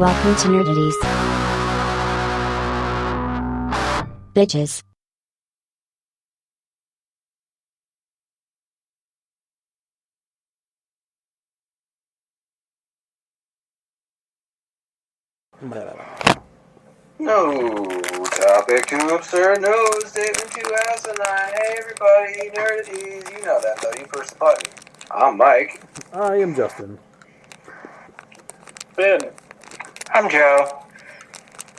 Welcome to Nerdities. Bitches. No topic too absurd, no statement too asinine. Hey everybody, nerdities, you know that though, you push the button. I'm Mike. I am Justin. Ben. I'm Joe.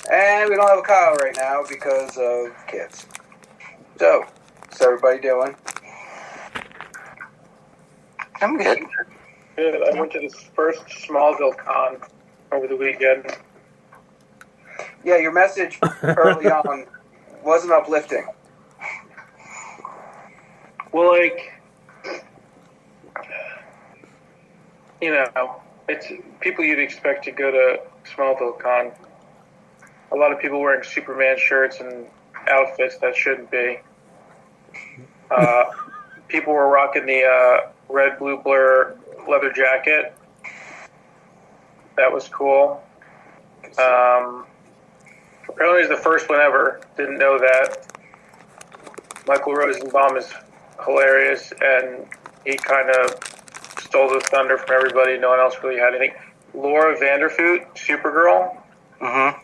And we don't have a Kyle right now because of kids. So, what's everybody doing? I'm good. Good. I went to this first Smallville con over the weekend. Yeah, your message early on wasn't uplifting. Well, it's people you'd expect to go to Smallville con. A lot of people wearing Superman shirts and outfits that shouldn't be. People were rocking the red, blue, blur leather jacket. That was cool. Apparently it's the first one ever. Didn't know that. Michael Rosenbaum is hilarious, and he kind of stole the thunder from everybody. No one else really had anything. Laura Vandervoot, Supergirl. Mm-hmm.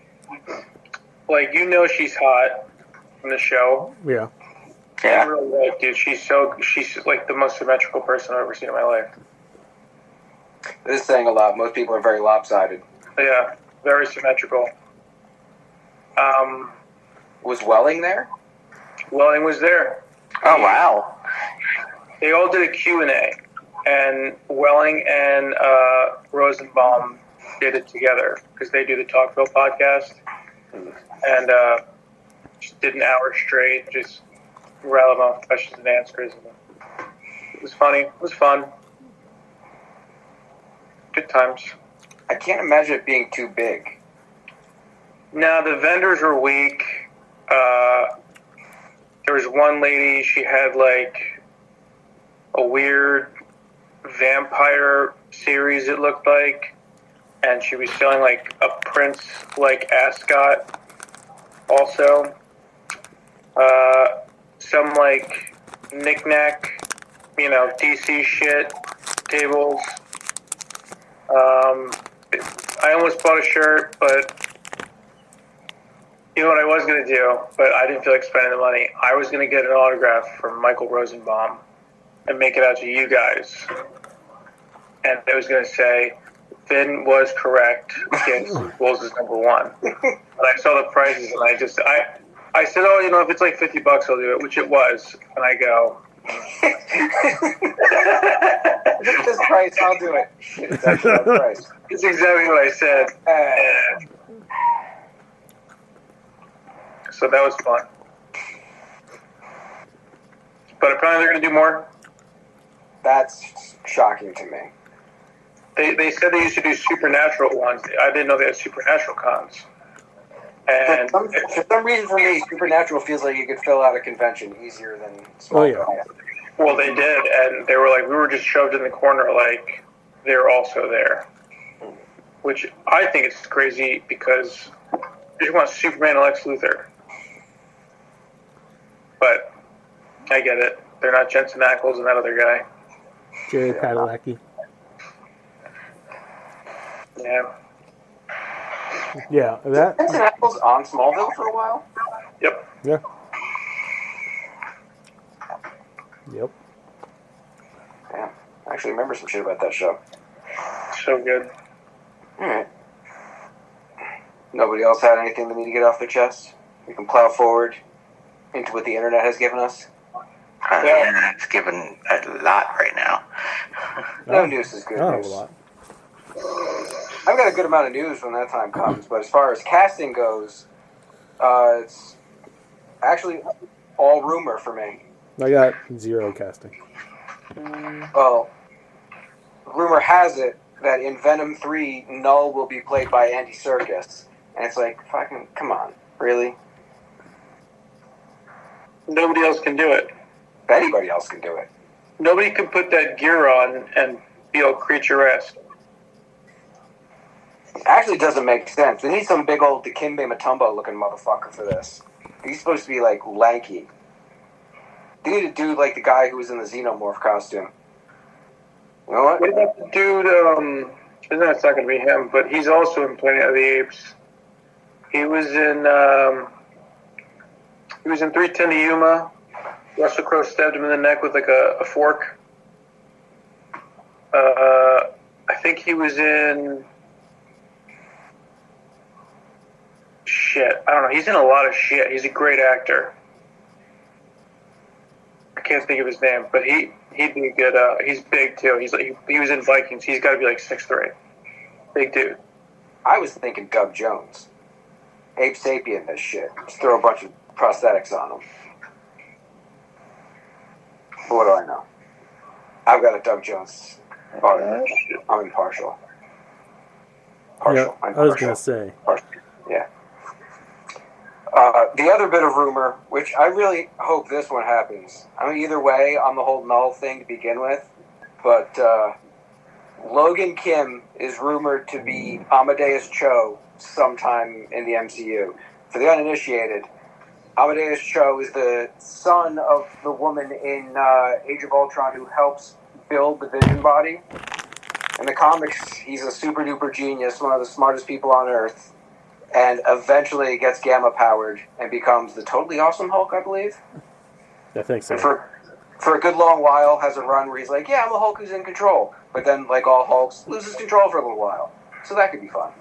She's hot in the show. Yeah. Yeah. In real life, dude, she's like the most symmetrical person I've ever seen in my life. This is saying a lot. Most people are very lopsided. Yeah, very symmetrical. Was Welling there? Welling was there. Oh, wow. They all did a Q&A, and Welling and Rosenbaum did it together because they do the Talkville podcast, and just did an hour straight, just rattle off questions and answers. It was funny. It was fun. Good times. I can't imagine it being too big. No, the vendors were weak. There was one lady, she had like a weird vampire series, it looked like, and she was selling like a Prince-like ascot also. Some like knick-knack, DC shit, tables. I almost bought a shirt, but you know what I was going to do, but I didn't feel like spending the money. I was going to get an autograph from Michael Rosenbaum and make it out to you guys. And I was going to say, Finn was correct. Against Wolves is number one. But I saw the prices, and I said, if it's like $50, I'll do it, which it was. And I go, If this price, I'll do it. It's actually that price. it's exactly what I said. So that was fun. But apparently they're going to do more. That's shocking to me. They said they used to do supernatural ones. I didn't know they had supernatural cons. And for some reason, for me, Supernatural feels like you could fill out a convention easier than Smallville. Oh, yeah. Well, they did, and they were like, we were just shoved in the corner like they're also there. Which I think is crazy because they just want Superman and Lex Luthor. But I get it. They're not Jensen Ackles and that other guy. Jerry Padalecki. Yeah. Yeah, that. Jensen Ackles on Smallville for a while? Yep. Yeah. Yep. Yeah, I actually remember some shit about that show. So good. Alright. Nobody else had anything they need to get off their chest? We can plow forward into what the internet has given us? The internet's given a lot right now. No news is good I don't have news. a lot. I've got a good amount of news when that time comes, but as far as casting goes, it's actually all rumor for me. I got 0 casting. Well, rumor has it that in Venom 3, Null will be played by Andy Serkis. And it's like, fucking, come on, really? Nobody else can do it. If anybody else can do it. Nobody can put that gear on and feel creature-esque. Actually, doesn't make sense. They need some big old Dikembe Mutombo looking motherfucker for this. He's supposed to be like lanky. They need a dude like the guy who was in the Xenomorph costume. You know what? What about the dude? That's not going to be him, but he's also in Planet of the Apes. He was in 310 to Yuma. Russell Crowe stabbed him in the neck with like a fork. I think he was in. Shit, I don't know. He's in a lot of shit. He's a great actor. I can't think of his name, but he'd be a good. He's big too. He was in Vikings. He's got to be like 6'3". Big dude. I was thinking Doug Jones. Ape Sapien, this shit. Just throw a bunch of prosthetics on him. But what do I know? I've got a Doug Jones. I'm impartial. Partial. Yeah, I'm I was partial. going to say. Partial. Yeah. The other bit of rumor, which I really hope this one happens. I mean, either way, on the whole null thing to begin with, but Logan Kim is rumored to be Amadeus Cho sometime in the MCU. For the uninitiated, Amadeus Cho is the son of the woman in Age of Ultron who helps build the Vision body. In the comics, he's a super duper genius, one of the smartest people on Earth, and eventually gets gamma powered and becomes the totally awesome Hulk, I believe. I think so. And for a good long while, has a run where he's like, yeah, I'm a Hulk who's in control. But then, like all Hulks, loses control for a little while. So that could be fun.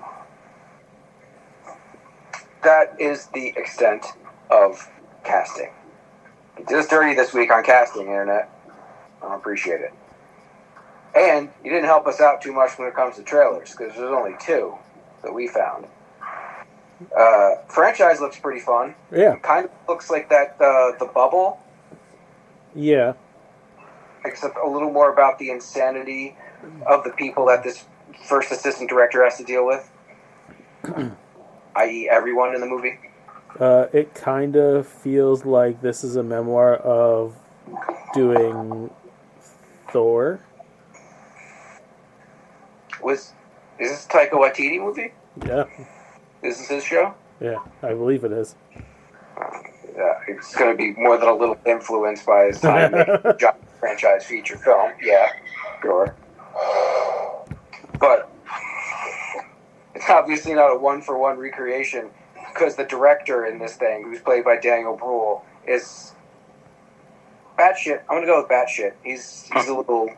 That is the extent of casting. You did us dirty this week on casting, Internet. I don't appreciate it. And you didn't help us out too much when it comes to trailers, because there's only 2 that we found. Franchise looks pretty fun. Yeah. Kind of looks like that the Bubble, Yeah. except a little more about the insanity of the people that this first assistant director has to deal with, i.e. everyone in the movie. It kind of feels like this is a memoir of doing Thor. Is this a Taika Waititi movie? Yeah. Is this his show? Yeah, I believe it is. Yeah, it's going to be more than a little influenced by his time making a giant franchise feature film. Yeah, sure. But it's obviously not a one-for-one recreation, because the director in this thing, who's played by Daniel Bruhl, is batshit. I'm going to go with batshit. He's a little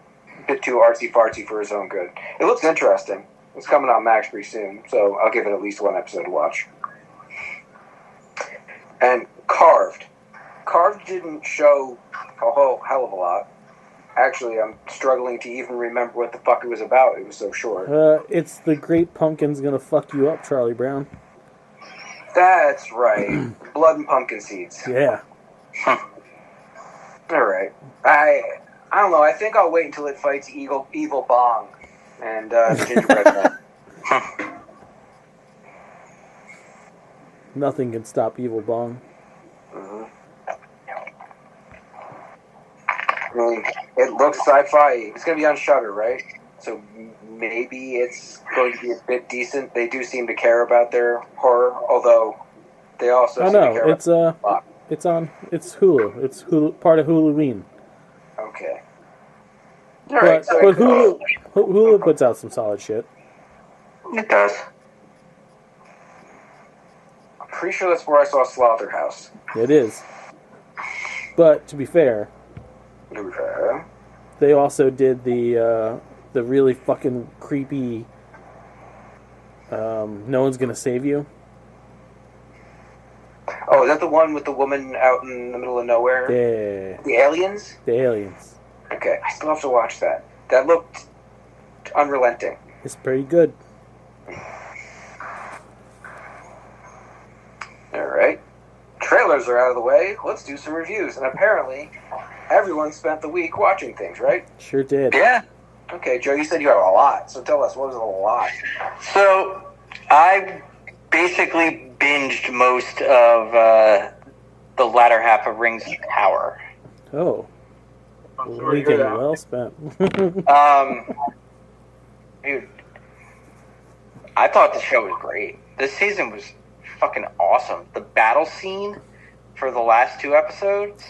bit too artsy-fartsy for his own good. It looks interesting. It's coming on Max pretty soon, so I'll give it at least one episode to watch. And Carved. Carved didn't show a whole hell of a lot. Actually, I'm struggling to even remember what the fuck it was about. It was so short. It's the Great Pumpkin's gonna fuck you up, Charlie Brown. That's right. Blood and pumpkin seeds. Yeah. All right. I don't know. I think I'll wait until it fights Evil Bong and Gingerbread Man. Nothing can stop Evil Bong. Mm-hmm. I mean, it looks sci-fi. It's going to be on Shudder, right? So maybe it's going to be a bit decent. They do seem to care about their horror, although they also seem to care about it's Hulu. It's Hulu, part of Huluween. Okay. All right. But Hulu puts out some solid shit. It does. I'm pretty sure that's where I saw Slaughterhouse. It is. But to be fair, they also did the really fucking creepy No One's Gonna Save You. Oh, is that the one with the woman out in the middle of nowhere? Yeah. The aliens? The aliens. Okay, I still have to watch that. That looked unrelenting. It's pretty good. Alright. Trailers are out of the way. Let's do some reviews. And apparently, everyone spent the week watching things, right? Sure did. Yeah. Okay, Joe, you said you had a lot. So tell us, what was a lot? So, I basically binged most of the latter half of Rings of Power. Oh. Weekend well spent. Dude, I thought the show was great. This season was fucking awesome. The battle scene for the last 2 episodes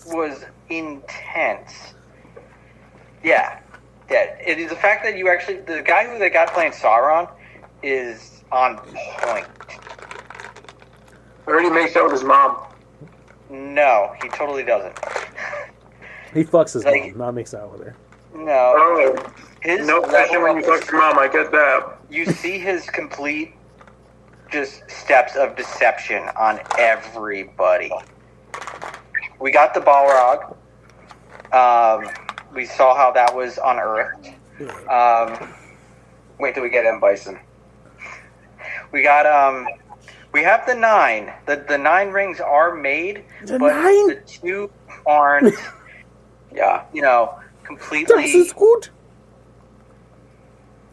was intense. Yeah. It is the fact that you actually, the guy who they got playing Sauron is on point. I already makes out with his mom. No, he totally doesn't. He fucks his Like- mom, not makes out with her. No. Oh, His no question when you fuck your mom. I get that. You see his complete just steps of deception on everybody. We got the Balrog. We saw how that was unearthed. Wait till we get M. Bison. We got we have the 9. The 9 rings are made, The but 9? the 2 aren't. Yeah. Completely. Das ist gut.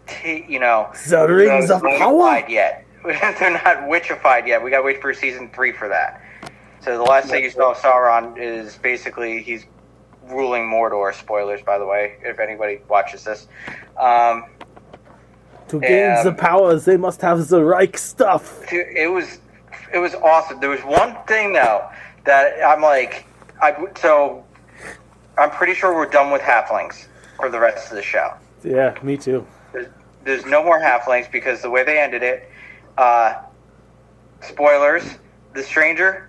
The rings of power. Witchified yet. They're not witchified yet. We gotta wait for season 3 for that. So the last thing you saw of Sauron is basically he's ruling Mordor. Spoilers, by the way, if anybody watches this. To gain the powers, they must have the right stuff. Dude, it was awesome. There was one thing though that I'm pretty sure we're done with halflings for the rest of the show. Yeah, me too. There's no more halflings because the way they ended it, spoilers, the stranger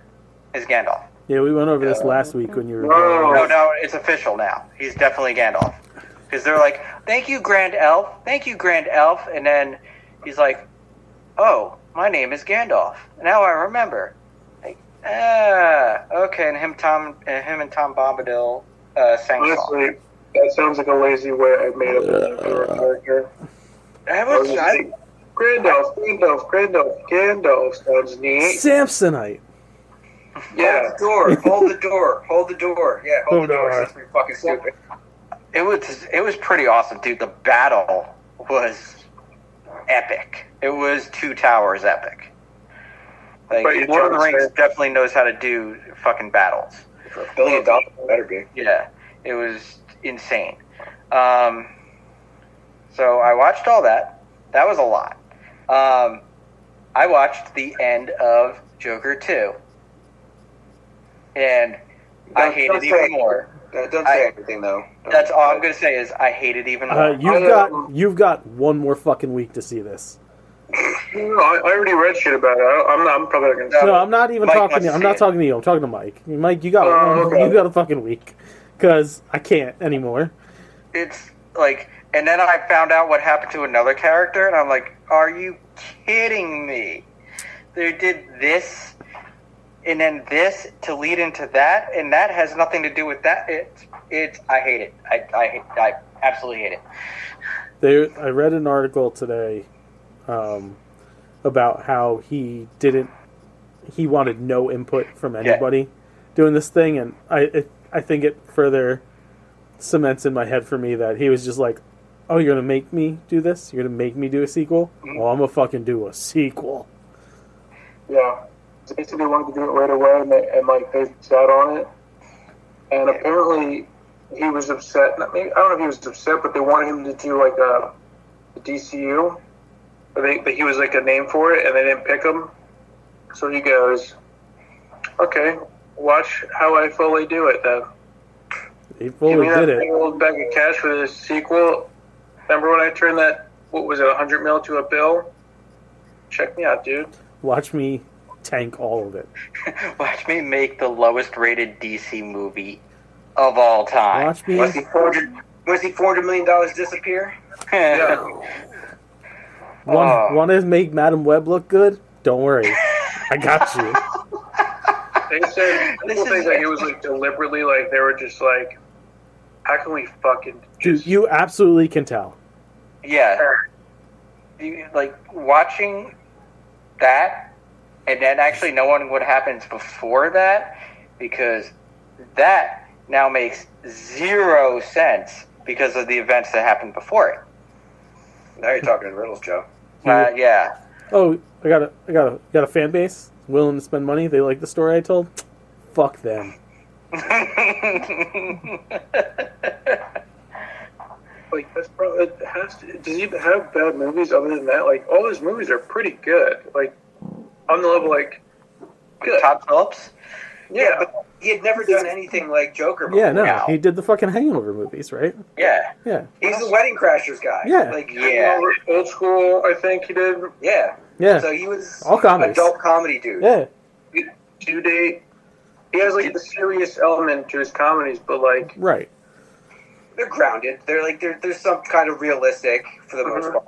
is Gandalf. Yeah, we went over this last week when you were. No, it's official now. He's definitely Gandalf. Because they're like, thank you, Grand Elf. Thank you, Grand Elf. And then he's like, oh, my name is Gandalf. Now I remember. Like, okay. And him and Tom Bombadil sang a song. Honestly, that sounds like a lazy way I made up a character. Gandalf sounds neat. Samsonite. Yeah. Hold the door. Yeah, hold the door. That's pretty fucking stupid. It was pretty awesome, dude. The battle was epic. It was Two Towers epic. Like, But Lord of the Rings definitely knows how to do fucking battles. For $1 billion, it better be. Yeah, it was insane. So I watched all that. That was a lot. I watched the end of Joker 2. And I hate it even more. Don't say anything, though. That's all I'm going to say is I hate it even more. You've got one more fucking week to see this. No, I already read shit about it. I'm probably not gonna. No, I'm not even Mike talking to you. wants I'm to not see talking to you. I'm talking to Mike. Mike, you got okay. you got a fucking week because I can't anymore. It's like, and then I found out what happened to another character, and I'm like, are you kidding me? They did this, and then this to lead into that, and that has nothing to do with that. I hate it. I absolutely hate it. I read an article today about how he wanted no input from anybody doing this thing, and I think it further cements in my head for me that he was just like, oh, you're gonna make me do this? You're gonna make me do a sequel? Mm-hmm. Well, I'm gonna fucking do a sequel. Yeah, they said they wanted to do it right away, and they sat on it. And apparently, he was upset. I don't know if he was upset, but they wanted him to do like a DCU. But he was like a name for it, and they didn't pick him. So he goes, "Okay, watch how I fully do it then. He Give fully me that did big it. old bag of cash for this sequel. Remember when I turned that? What was it? $100 million to a bill? Check me out, dude. Watch me tank all of it. Watch me make the lowest rated DC movie of all time. Watch me. Was he $400 million disappear? Yeah. Want to make Madam Web look good? Don't worry, I got you. They said This people think is- that it was like deliberately, like they were just like, how can we fucking Dude, you absolutely can tell. Yeah. Like, watching that, and then actually knowing what happens before that, because that now makes 0 sense because of the events that happened before it. Now you're talking in riddles, Joe. Yeah. Oh, I got a fan base willing to spend money. They like the story I told. Fuck them. like that's probably it has to. does he have bad movies other than that? Like, all his movies are pretty good. Like, on the level, like, good. Todd Phillips? Yeah, but he had never done anything like Joker before. Yeah, no, No. he did the fucking Hangover movies, right? Yeah. Yeah, He's the Wedding Crashers guy. Yeah. Like, Yeah. Old School, I think he did. yeah. yeah, So he was all comedies. adult comedy dude. Yeah, Due Date. He has, like, the serious element to his comedies, but, like, right. They're grounded. They're like there's some kind of realistic for the most part.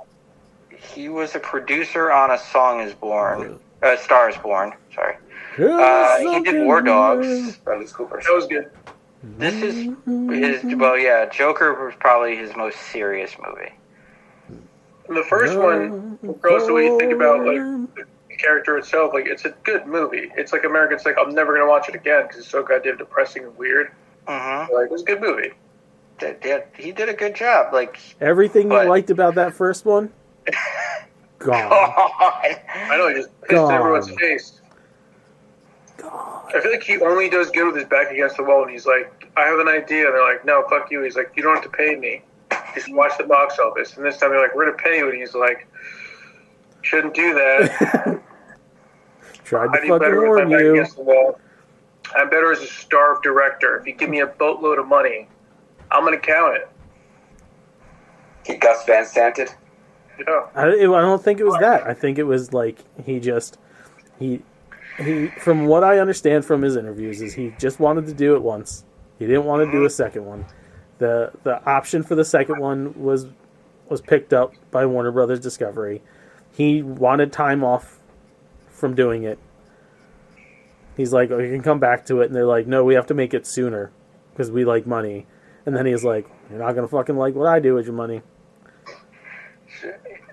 He was a producer on A Song Is Born. Star Is Born, sorry. He did War Dogs. Bradley Cooper. that was good. This is his, well, yeah, Joker was probably his most serious movie. And the first one, regardless of what you think about, like, the character itself, like, it's a good movie. It's like American Psycho. I'm never going to watch it again because it's so goddamn depressing and weird. Mm-hmm. Like, it was a good movie. He did a good job. Like, Everything But- you liked about that first one, gone. I know, he just pissed Gone. everyone's face. I feel like he only does good with his back against the wall, and he's like, I have an idea. And they're like, no, fuck you. He's like, you don't have to pay me. Just watch the box office. And this time they're like, we're going to pay you. And he's like, shouldn't do that. Tried I to do fucking better with my warn back you. against the wall. I'm better as a starved director. If you give me a boatload of money, I'm going to count it. He Gus Van Santed. Yeah. I don't think it was that. I think it was like he from what I understand from his interviews is he just wanted to do it once. He didn't want to do a second one. The option for the second one was picked up by Warner Brothers Discovery. He wanted time off from doing it. He's like, oh, you can come back to it, and they're like, no, we have to make it sooner because we like money. And then he's like, you're not gonna fucking like what I do with your money.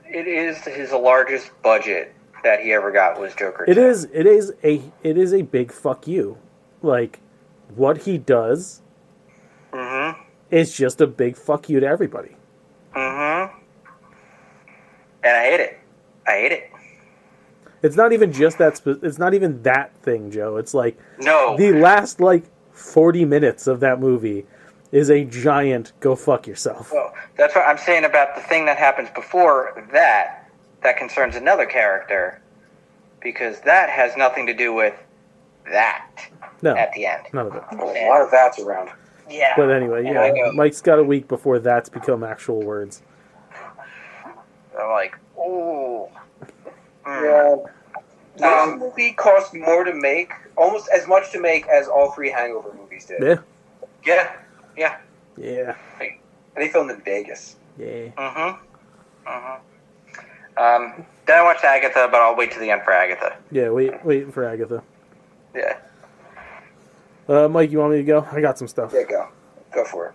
it is his largest budget that he ever got was Joker. It is a big fuck you. Like what he does Mm-hmm. is just a big fuck you to everybody. Mm-hmm. And I hate it. I hate it. It's not even just that. It's not even that thing, Joe. It's like No. the last 40 minutes of that movie is a giant go fuck yourself. Well, that's what I'm saying about the thing that happens before that concerns another character, because that has nothing to do with that No, at the end. none of it. A lot of that's around. Yeah. But anyway, And I yeah, go- Mike's got a week before that's become actual words. I'm like, ooh. Yeah. This movie cost more to make, almost as much to make as all three Hangover movies did. Yeah, Yeah. Yeah. yeah, And they filmed in Vegas. yeah. Mm-hmm. Mm-hmm. Then I watched Agatha, but I'll wait to the end for Agatha. Yeah, waiting for Agatha. Yeah. Mike, you want me to go? I got some stuff. Yeah, go for it.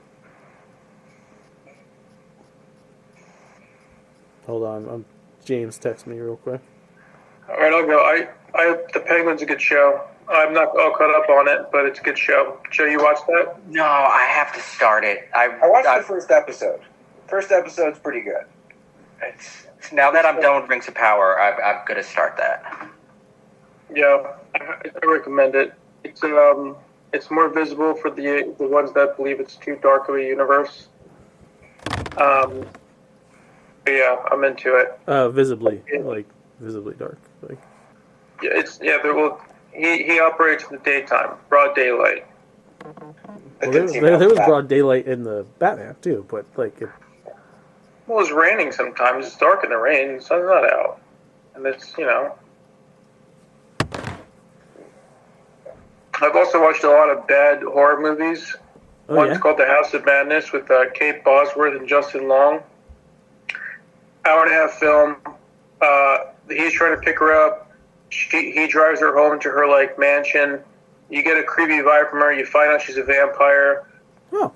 Hold on, James text me real quick. All right, I'll go. The Penguin's a good show. I'm not all caught up on it, but it's a good show. Joe, you watched that? No, I have to start it. I watched the first episode. First episode's pretty good. Now that I'm done with Rings of Power, I'm going to start that. Yeah, I recommend it. It's more visible for the ones that believe it's too dark of a universe. But yeah, I'm into it. Visibly dark. He operates in the daytime, broad daylight. Well, there was broad daylight in the Batman too, but Well, it's raining sometimes. It's dark in the rain. The sun's not out, and it's I've also watched a lot of bad horror movies. Oh, One's yeah? called The House of Madness with Kate Bosworth and Justin Long. Hour and a half film. He's trying to pick her up. He drives her home to her mansion. You get a creepy vibe from her. You find out she's a vampire. Oh,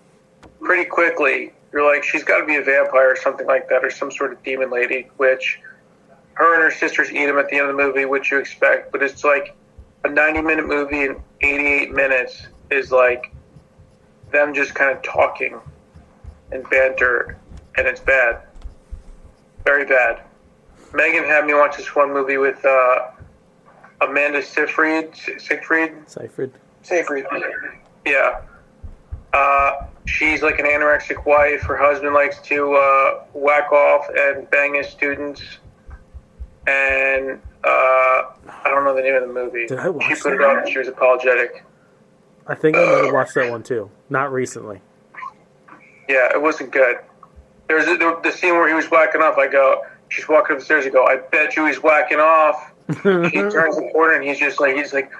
Pretty quickly, you're like, she's got to be a vampire or something like that, or some sort of demon lady. Which her and her sisters eat him at the end of the movie, which you expect. But it's like a 90-minute movie, and 88 minutes is them just kind of talking and banter, and it's bad. Very bad. Megan had me watch this one movie with Amanda Seyfried. Seyfried. Seyfried. Yeah. she's like an anorexic wife. Her husband likes to whack off and bang his students. And I don't know the name of the movie. Did I watch She put it that? up and she was apologetic. I think I might have watched that one too. Not recently. Yeah, it wasn't good. There's the scene where he was whacking off. I go, she's walking up the stairs. I go, I bet you he's whacking off. He turns the corner and he's like,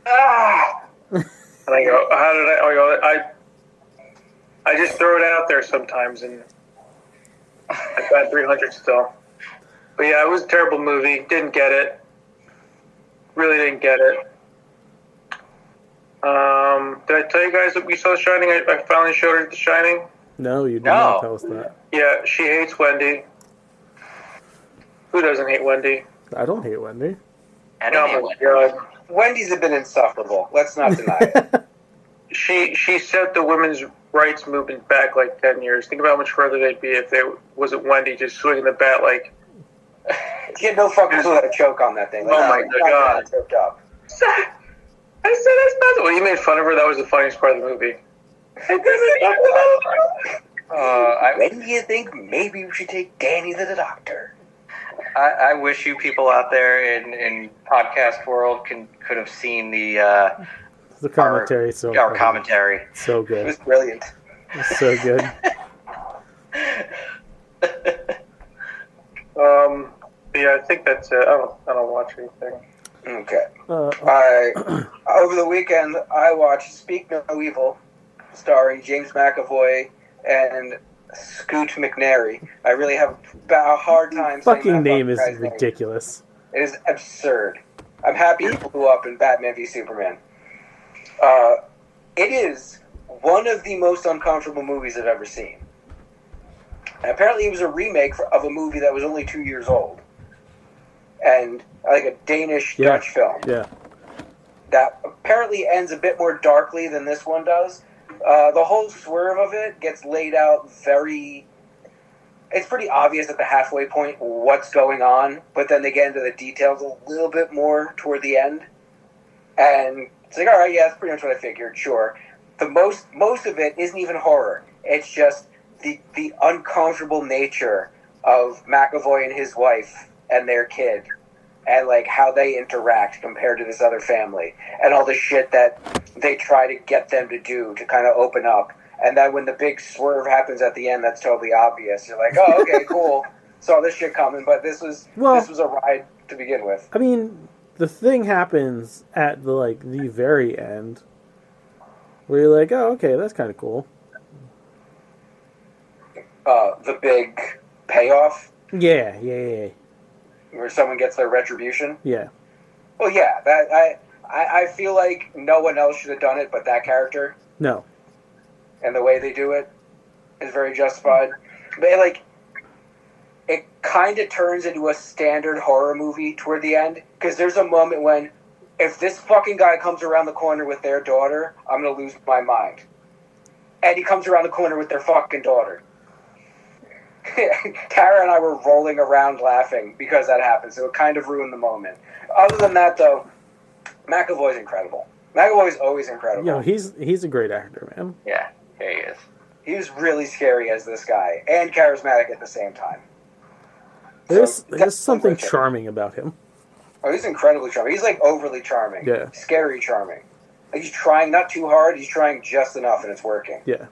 ah. And I go, how did I just throw it out there sometimes, and I got 300 still. But yeah, it was a terrible movie. Didn't get it. Really didn't get it. Did I tell you guys that we saw Shining? I finally showed her The Shining. No, you did not tell us that. Yeah, she hates Wendy. Who doesn't hate Wendy? I don't hate Wendy. I don't Oh know. my god. Wendy's have been insufferable. Let's not deny it. She set the women's rights movement back like 10 years. Think about how much further they'd be if they wasn't Wendy just swinging the bat like... He had no fucking clue how to choke on that thing. Oh my God. Choked up. I said that's not... Well, you made fun of her. That was the funniest part of the movie. When do you think maybe we should take Danny to the doctor? I wish you people out there in podcast world could have seen the commentary. our commentary. So It good. was brilliant. It's so good. Yeah, I think that's it. I don't watch anything. Okay. Uh, Over the weekend, I watched Speak No Evil, starring James McAvoy and Scoot McNairy. I really have a hard time saying fucking that name is guy's name. ridiculous. It is absurd. I'm happy he blew up in Batman v Superman. It is one of the most uncomfortable movies I've ever seen. And apparently it was a remake of a movie that was only 2 years old. And like a Danish-Dutch film. Yeah. That apparently ends a bit more darkly than this one does. The whole swerve of it gets laid out very... It's pretty obvious at the halfway point what's going on, but then they get into the details a little bit more toward the end. And it's like, all right, yeah, that's pretty much what I figured, sure. The most of it isn't even horror. It's just the uncomfortable nature of McAvoy and his wife and their kid, and like how they interact compared to this other family, and all the shit that they try to get them to do to kind of open up. And then when the big swerve happens at the end, that's totally obvious. You're like, oh, okay, cool. Saw this shit coming, but this was a ride to begin with. I mean, the thing happens at the very end, where you're like, oh, okay, that's kind of cool. The big payoff. Yeah. Where someone gets their retribution. Yeah. Well, yeah, that I feel like no one else should have done it but that character. No. And the way they do it is very justified. But it kind of turns into a standard horror movie toward the end, because there's a moment when, if this fucking guy comes around the corner with their daughter, I'm gonna lose my mind. And he comes around the corner with their fucking daughter. Tara and I were rolling around laughing because that happened, so it kind of ruined the moment. Other than that, though, McAvoy's incredible. McAvoy's always incredible. Yo, he's a great actor, man. Yeah, there he is. He was really scary as this guy, and charismatic at the same time. There's So, something definitely charming about him. Oh, he's incredibly charming. He's overly charming. Yeah. Scary charming. He's trying not too hard, he's trying just enough, and it's working. Yeah.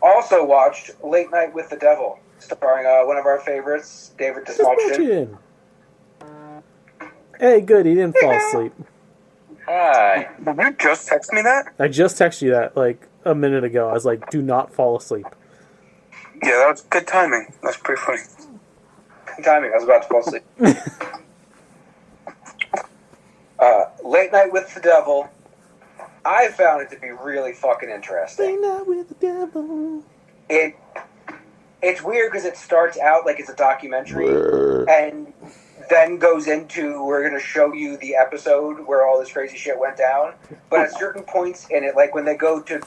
Also watched Late Night with the Devil, starring one of our favorites, David Dastmalchian. Hey, good, he didn't fall asleep. Hi. Did you just text me that? I just texted you that a minute ago. I was like, do not fall asleep. Yeah, that was good timing. That's pretty funny. Good timing. I was about to fall asleep. Late Night with the Devil. I found it to be really fucking interesting. Late Night with the Devil. It's weird because it starts out like it's a documentary and then goes into, we're going to show you the episode where all this crazy shit went down. But at certain points in it, like when they go to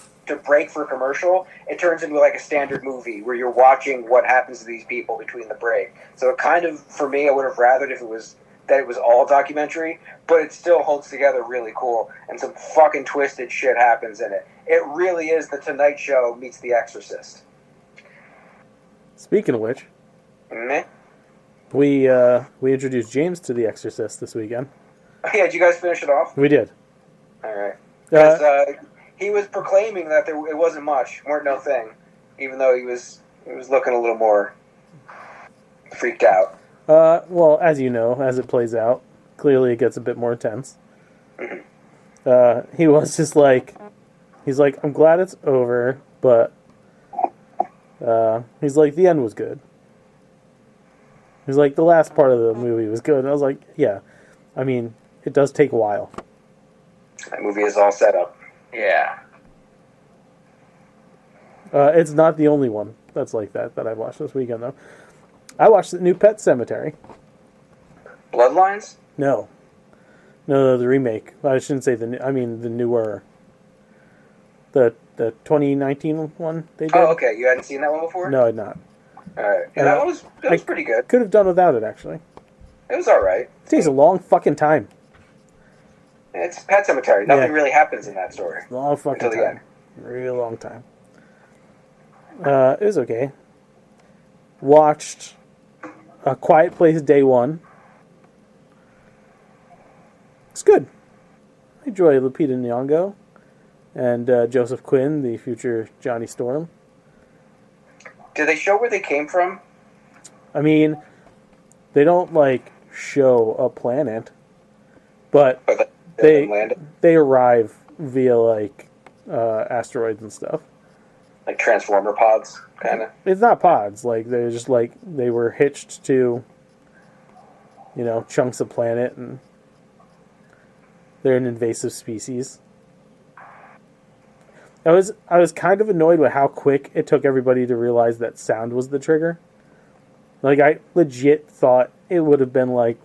break for commercial, it turns into like a standard movie where you're watching what happens to these people between the break. So it kind of, for me, I would have rathered if it was that it was all documentary, but it still holds together really cool, and some fucking twisted shit happens in it. It really is The Tonight Show meets The Exorcist. Speaking of which, Meh. we introduced James to The Exorcist this weekend. Yeah, did you guys finish it off? We did. All right. Because he was proclaiming that it wasn't much, weren't no thing, even though he was looking a little more freaked out. Well, as you know, as it plays out, clearly it gets a bit more intense. He was just like, he's like, I'm glad it's over, but he's like, the end was good. He's like, the last part of the movie was good. And I was like, yeah, I mean, it does take a while. That movie is all set up. Yeah. It's not the only one that's like that I watched this weekend, though. I watched the new Pet Sematary. Bloodlines? No, the remake. I shouldn't say the newer. The 2019 one they did. Oh, okay. You hadn't seen that one before? No, I'd not. All right. Yeah, that was pretty good. Could have done without it, actually. It was all right. It takes a long fucking time. It's Pet Sematary. Nothing really happens in that story. Long fucking Until the time. Real long time. It was okay. Watched A Quiet Place Day 1. It's good. I enjoy Lupita Nyong'o and Joseph Quinn, the future Johnny Storm. Did they show where they came from? I mean, they don't show a planet, but they arrive via asteroids and stuff. Like Transformer pods, kind of. It's not pods. They're just they were hitched to, chunks of planet, and they're an invasive species. I was kind of annoyed with how quick it took everybody to realize that sound was the trigger. I legit thought it would have been I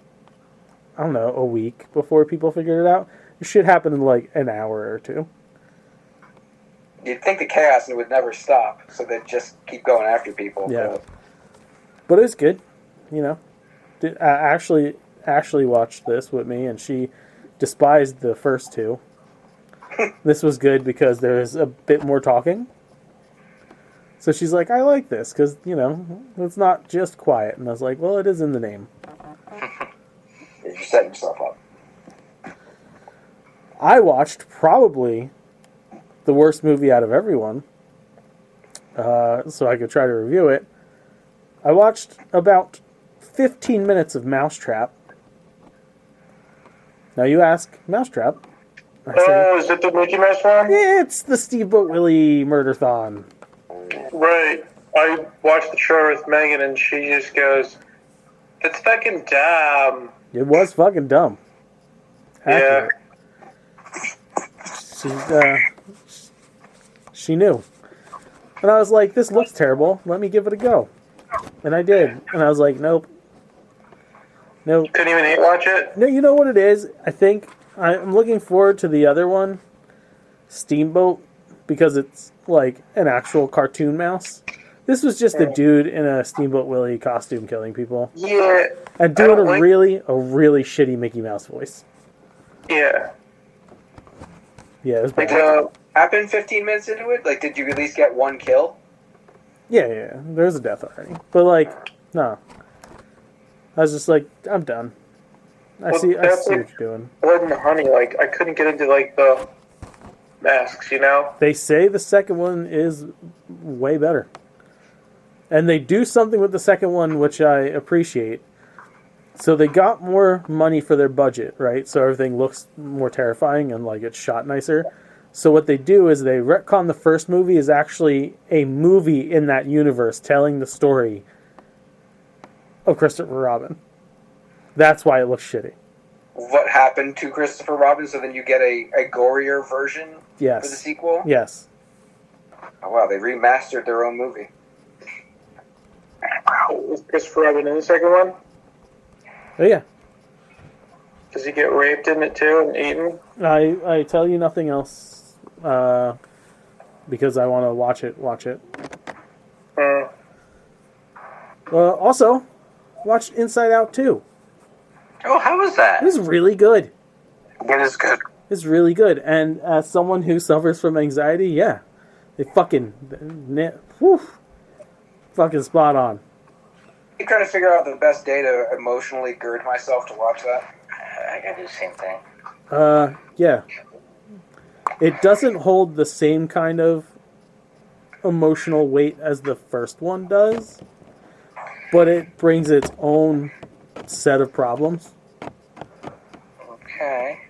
don't know, a week before people figured it out. It should happen in an hour or two. You'd think the chaos would never stop, so they'd just keep going after people. Yeah. But it was good, Ashley watched this with me, and she despised the first two. This was good because there was a bit more talking. So she's like, I like this because, it's not just quiet. And I was like, well, it is in the name. You're setting yourself up. I watched probably the worst movie out of everyone, so I could try to review it. I watched about 15 minutes of Mousetrap. Now you ask, Mousetrap? Is it the Mickey Mouse one? It's the Steamboat Willie Murderthon. Right. I watched the trailer with Megan, and she just goes, "It's fucking dumb." It was fucking dumb. Accurate. Yeah. She knew. And I was like, this looks terrible. Let me give it a go. And I did. And I was like, nope. Nope. Couldn't even hate watch it? No, you know what it is? I think I'm looking forward to the other one, Steamboat, because it's an actual cartoon mouse. This was just a dude in a Steamboat Willie costume killing people. Yeah. And doing a really shitty Mickey Mouse voice. Yeah. Yeah, it was bad. Happened 15 minutes into it? Did you at least get one kill? Yeah. There's a death already. But, no. I was just I'm done. I see what you're doing. Blood and Honey, I couldn't get into, the masks, They say the second one is way better. And they do something with the second one, which I appreciate. So they got more money for their budget, right? So everything looks more terrifying and, it's shot nicer. So what they do is they retcon the first movie is actually a movie in that universe telling the story of Christopher Robin. That's why it looks shitty. What happened to Christopher Robin, so then you get a gorier version for the sequel? Yes. Oh, wow, they remastered their own movie. Was Christopher Robin in the second one? Oh, yeah. Does he get raped in it too and eaten? I tell you nothing else because I want to watch it. Also, watched Inside Out 2. Oh, how was It that? was really good. It is good. It's really good. And as someone who suffers from anxiety, yeah, they fucking, whew, fucking spot on. I'm trying to figure out the best day to emotionally gird myself to watch that. I gotta do the same thing. Yeah. It doesn't hold the same kind of emotional weight as the first one does, but it brings its own set of problems. Okay.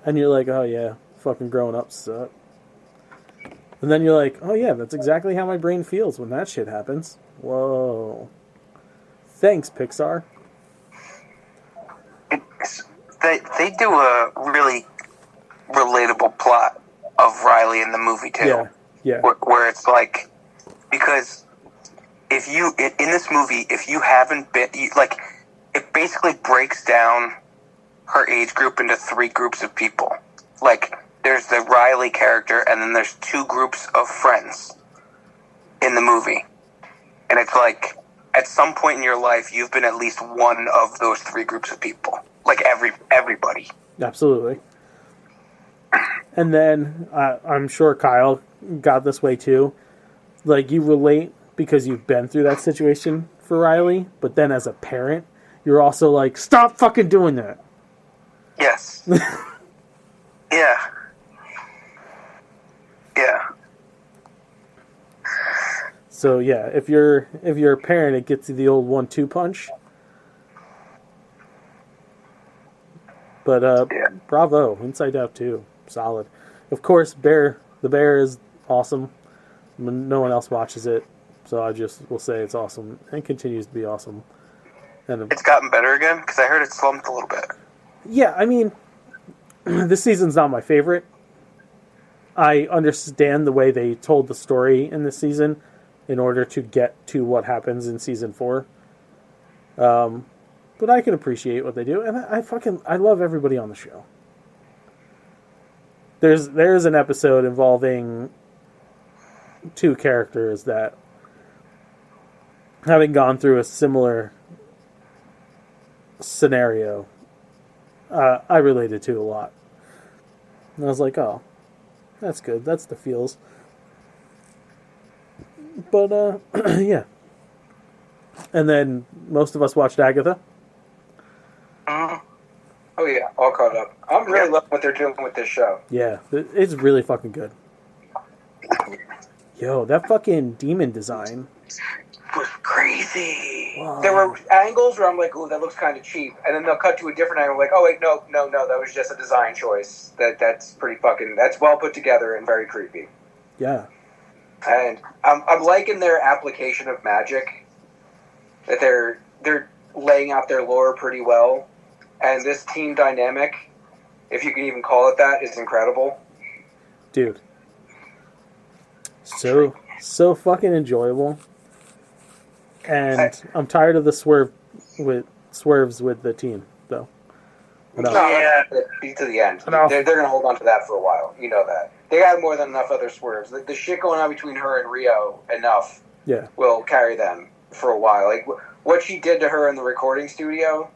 And you're like, oh yeah, fucking growing up suck. And then you're like, oh yeah, that's exactly how my brain feels when that shit happens. Whoa. Thanks, Pixar. They do a really relatable plot of Riley in the movie too. Yeah, yeah. Where it's like, because if you in this movie, if you haven't been like, it basically breaks down her age group into 3 groups of people. Like, there's the Riley character, and then there's 2 groups of friends in the movie, and it's like, at some point in your life, you've been at least one of those 3 groups of people. Like everybody. Absolutely. And then I'm sure Kyle got this way too. Like, you relate because you've been through that situation for Riley, but then as a parent, you're also like, stop fucking doing that. Yes. Yeah. Yeah. So yeah, if you're a parent, it gets you the old 1-2 punch. But Yeah. bravo, Inside Out 2, solid. Of course, the bear is awesome. No one else watches it, so I just will say it's awesome and continues to be awesome. And It's gotten better again, because I heard it slumped a little bit. yeah, I mean, this season's not my favorite. I understand the way they told the story in this season in order to get to what happens in season 4. But I can appreciate what they do, and I love everybody on the show. There's an episode involving 2 characters that, having gone through a similar scenario, I related to a lot. And I was like, oh, that's good. That's the feels. But, yeah. And then most of us watched Agatha. Oh yeah, all caught up. I'm really loving what they're doing with this show. Yeah, it's really fucking good. Yo, that fucking demon design Was crazy. Wow. There were angles where I'm like, "Ooh, that looks kind of cheap," and then they'll cut to a different angle, like, "Oh wait, no, that was just a design choice. That's pretty fucking. That's well put together and very creepy." Yeah. And I'm liking their application of magic. That they're laying out their lore pretty well, and this team dynamic, if you can even call it that, is incredible. Dude. So fucking enjoyable. And I'm tired of the swerves with the team, though. No, Yeah. be to the end. Enough. They're going to hold on to that for a while. You know that. They got more than enough other swerves. The shit going on between her and Rio, enough, Yeah. will carry them for a while. Like, what she did to her in the recording studio,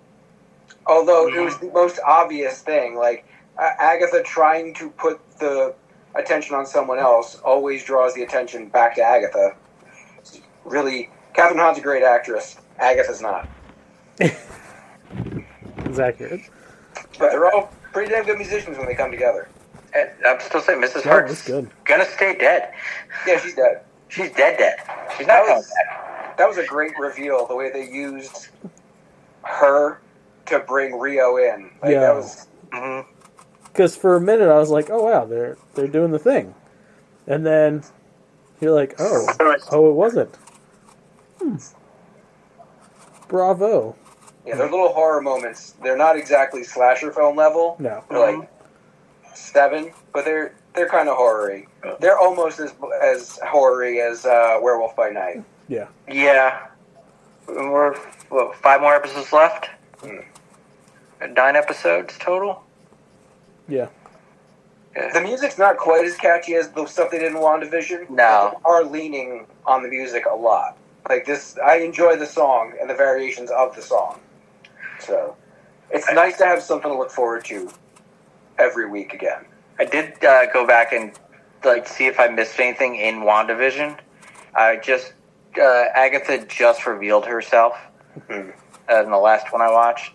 although it was the most obvious thing, like, Agatha trying to put the attention on someone else always draws the attention back to Agatha. Really, Catherine Hahn's a great actress. Agatha's not. It's accurate. But they're all pretty damn good musicians when they come together. And I'm still saying Mrs. Yeah, Hart's that's good. gonna stay dead. Yeah, she's dead. She's dead. She's That not coming was, back. that was a great reveal, the way they used her to bring Rio in. Like, Yeah. that was... Mm-hmm. Because for a minute I was like, oh wow, they're doing the thing. And then you're like, oh it wasn't. Bravo. Yeah, they're little horror moments. They're not exactly slasher film level. No. They're like 7, but they're kind of horror-y. They're almost as horror-y as Werewolf by Night. Yeah. Yeah. We're 5 more episodes left. 9 episodes total. Yeah. The music's not quite as catchy as the stuff they did in WandaVision. No. But they are leaning on the music a lot. Like this, I enjoy the song and the variations of the song. So, It's nice to have something to look forward to every week again. I did go back and see if I missed anything in WandaVision. Agatha just revealed herself in the last one I watched.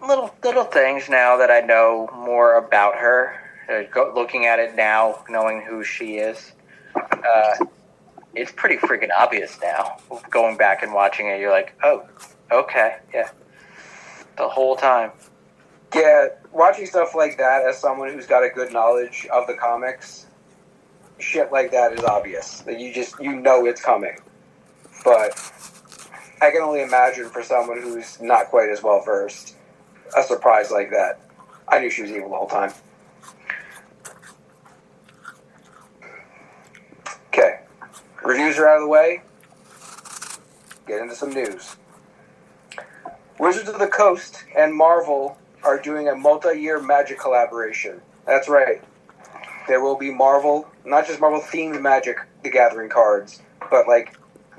Little things now that I know more about her. Looking at it now, knowing who she is, it's pretty freaking obvious now. Going back and watching it, you're like, oh, okay, yeah. The whole time. Yeah, watching stuff like that as someone who's got a good knowledge of the comics, shit like that is obvious. That you know it's coming. But I can only imagine for someone who's not quite as well versed, a surprise like that. I knew she was evil the whole time. Okay. Reviews are out of the way. Get into some news. Wizards of the Coast and Marvel are doing a multi-year Magic collaboration. That's right. There will be Marvel, not just Marvel-themed Magic the Gathering cards, but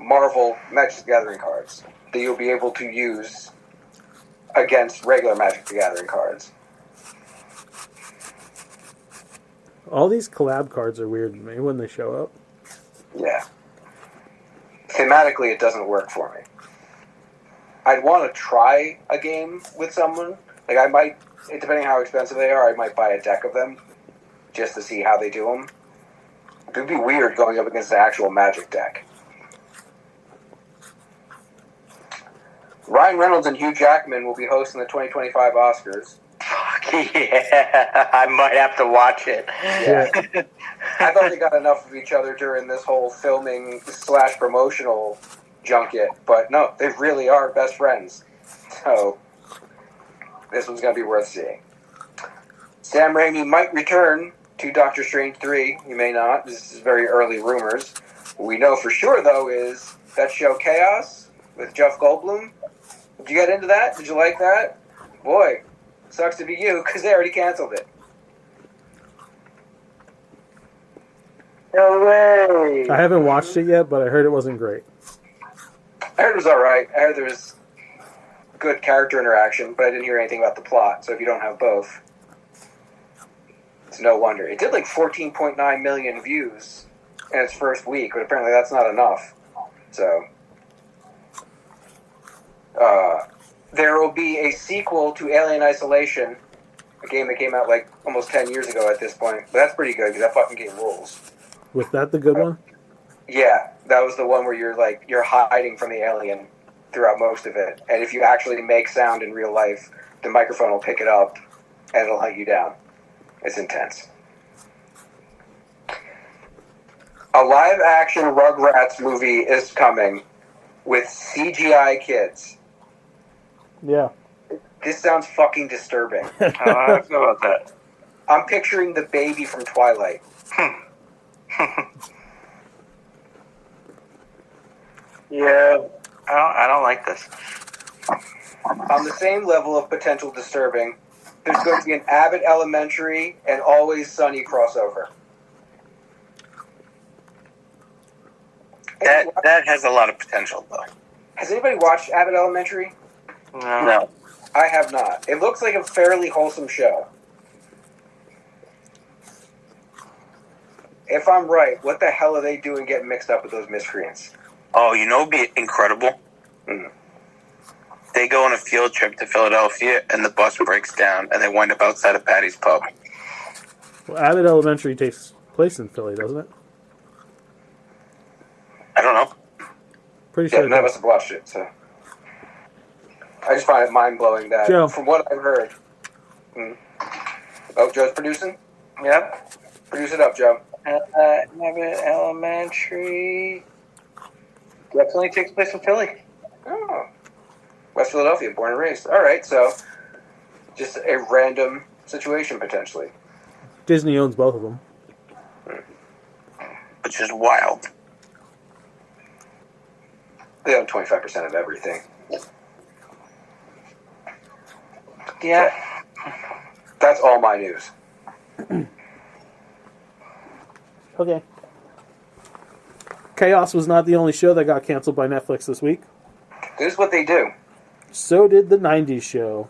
Marvel Magic the Gathering cards that you'll be able to use against regular Magic the Gathering cards. All these collab cards are weird to me when they show up. Yeah. Thematically, it doesn't work for me. I'd want to try a game with someone. I might, depending on how expensive they are, I might buy a deck of them just to see how they do them. It would be weird going up against an actual Magic deck. Ryan Reynolds and Hugh Jackman will be hosting the 2025 Oscars. Fuck yeah, I might have to watch it. Yeah. I thought they got enough of each other during this whole filming / promotional junket, but no, they really are best friends. So, this one's going to be worth seeing. Sam Raimi might return to Doctor Strange 3. He may not. This is very early rumors. What we know for sure, though, is that show Chaos with Jeff Goldblum. Did you get into that? Did you like that? Boy, sucks to be you, because they already canceled it. No way. I haven't watched it yet, but I heard it wasn't great. I heard it was alright. I heard there was good character interaction, but I didn't hear anything about the plot, so if you don't have both, it's no wonder. It did 14.9 million views in its first week, but apparently that's not enough. So, there will be a sequel to Alien Isolation, a game that came out almost 10 years ago at this point. But that's pretty good, because that fucking game rules. Was that the good one? Yeah, that was the one where you're hiding from the alien throughout most of it. And if you actually make sound in real life, the microphone will pick it up and it'll hunt you down. It's intense. A live-action Rugrats movie is coming with CGI kids. Yeah. This sounds fucking disturbing. I don't know about that. I'm picturing the baby from Twilight. Yeah, I don't like this. On the same level of potential disturbing, there's going to be an Abbott Elementary and Always Sunny crossover. That has a lot of potential, though. Has anybody watched Abbott Elementary? No. I have not. It looks like a fairly wholesome show. If I'm right, what the hell are they doing getting mixed up with those miscreants? Oh, you know, it'd be incredible. Mm. They go on a field trip to Philadelphia, and the bus breaks down, and they wind up outside of Patty's Pub. Well, Abbott Elementary takes place in Philly, doesn't it? I don't know. Pretty Yeah, sure. none of us have watched it, so I just find it mind-blowing that, Joe. from what I've heard... Oh, Joe's producing? Yep. Produce it up, Joe. Abbott Elementary definitely takes place in Philly. Oh. West Philadelphia, born and raised. All right, so just a random situation, potentially. Disney owns both of them. Which is wild. They own 25% of everything. Yeah. That's all my news. Okay. Chaos was not the only show that got canceled by Netflix this week. This is what they do. So did the 90s show.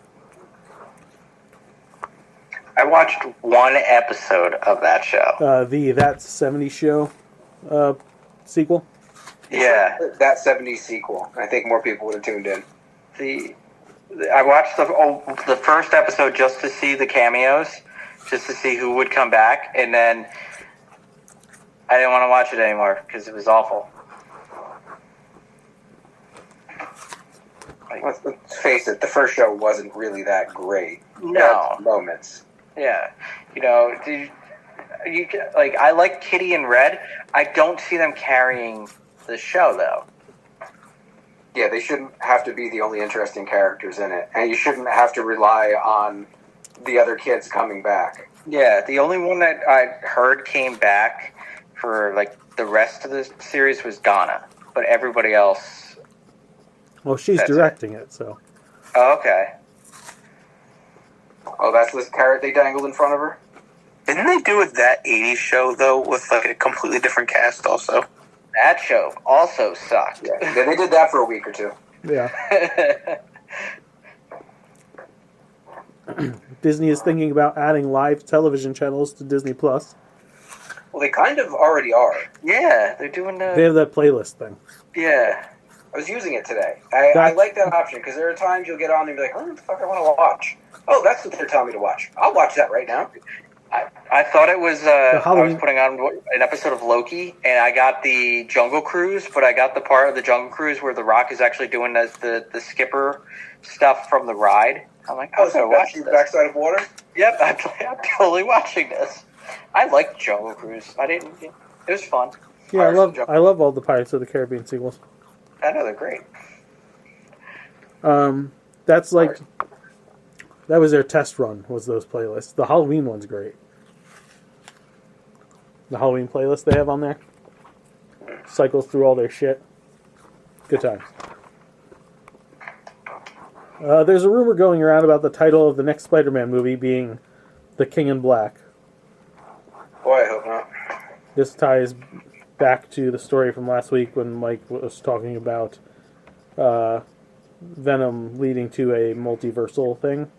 I watched one episode of that show. The That's 70s Show sequel. Yeah. That 70s sequel. I think more people would have tuned in. I watched the first episode just to see the cameos, just to see who would come back, and then I didn't want to watch it anymore because it was awful. Let's face it, the first show wasn't really that great. No. Moments. Yeah. You know, I like Kitty and Red. I don't see them carrying the show, though. Yeah, they shouldn't have to be the only interesting characters in it. And you shouldn't have to rely on the other kids coming back. Yeah, the only one that I heard came back for, like, the rest of the series was Donna. But everybody else... Well, she's directing it, so... Oh, okay. Oh, that's this carrot they dangled in front of her? Didn't they do it that 80s show, though, with like a completely different cast also? That show also sucked. Yeah, they did that for a week or two. Yeah. Disney is thinking about adding live television channels to Disney Plus. Well, they kind of already are. Yeah, they're doing the... They have that playlist thing. Yeah. I was using it today. I like that option because there are times you'll get on and be like, oh, what the fuck I want to watch? Oh, that's what they're telling me to watch. I'll watch that right now. I thought it was, I was Halloween. putting on an episode of Loki, and I got the Jungle Cruise, but I got the part of the Jungle Cruise where The Rock is actually doing the skipper stuff from the ride. I'm like, Oh, so watch the backside of water? Yep, I'm totally watching this. I liked Jungle Cruise. It was fun. Yeah, I love all the Pirates of the Caribbean sequels. I know, they're great. That's like... That was their test run, was those playlists. The Halloween one's great. The Halloween playlist they have on there. Cycles through all their shit. Good times. There's a rumor going around about the title of the next Spider-Man movie being The King in Black. Boy, I hope not. This ties back to the story from last week when Mike was talking about Venom leading to a multiversal thing.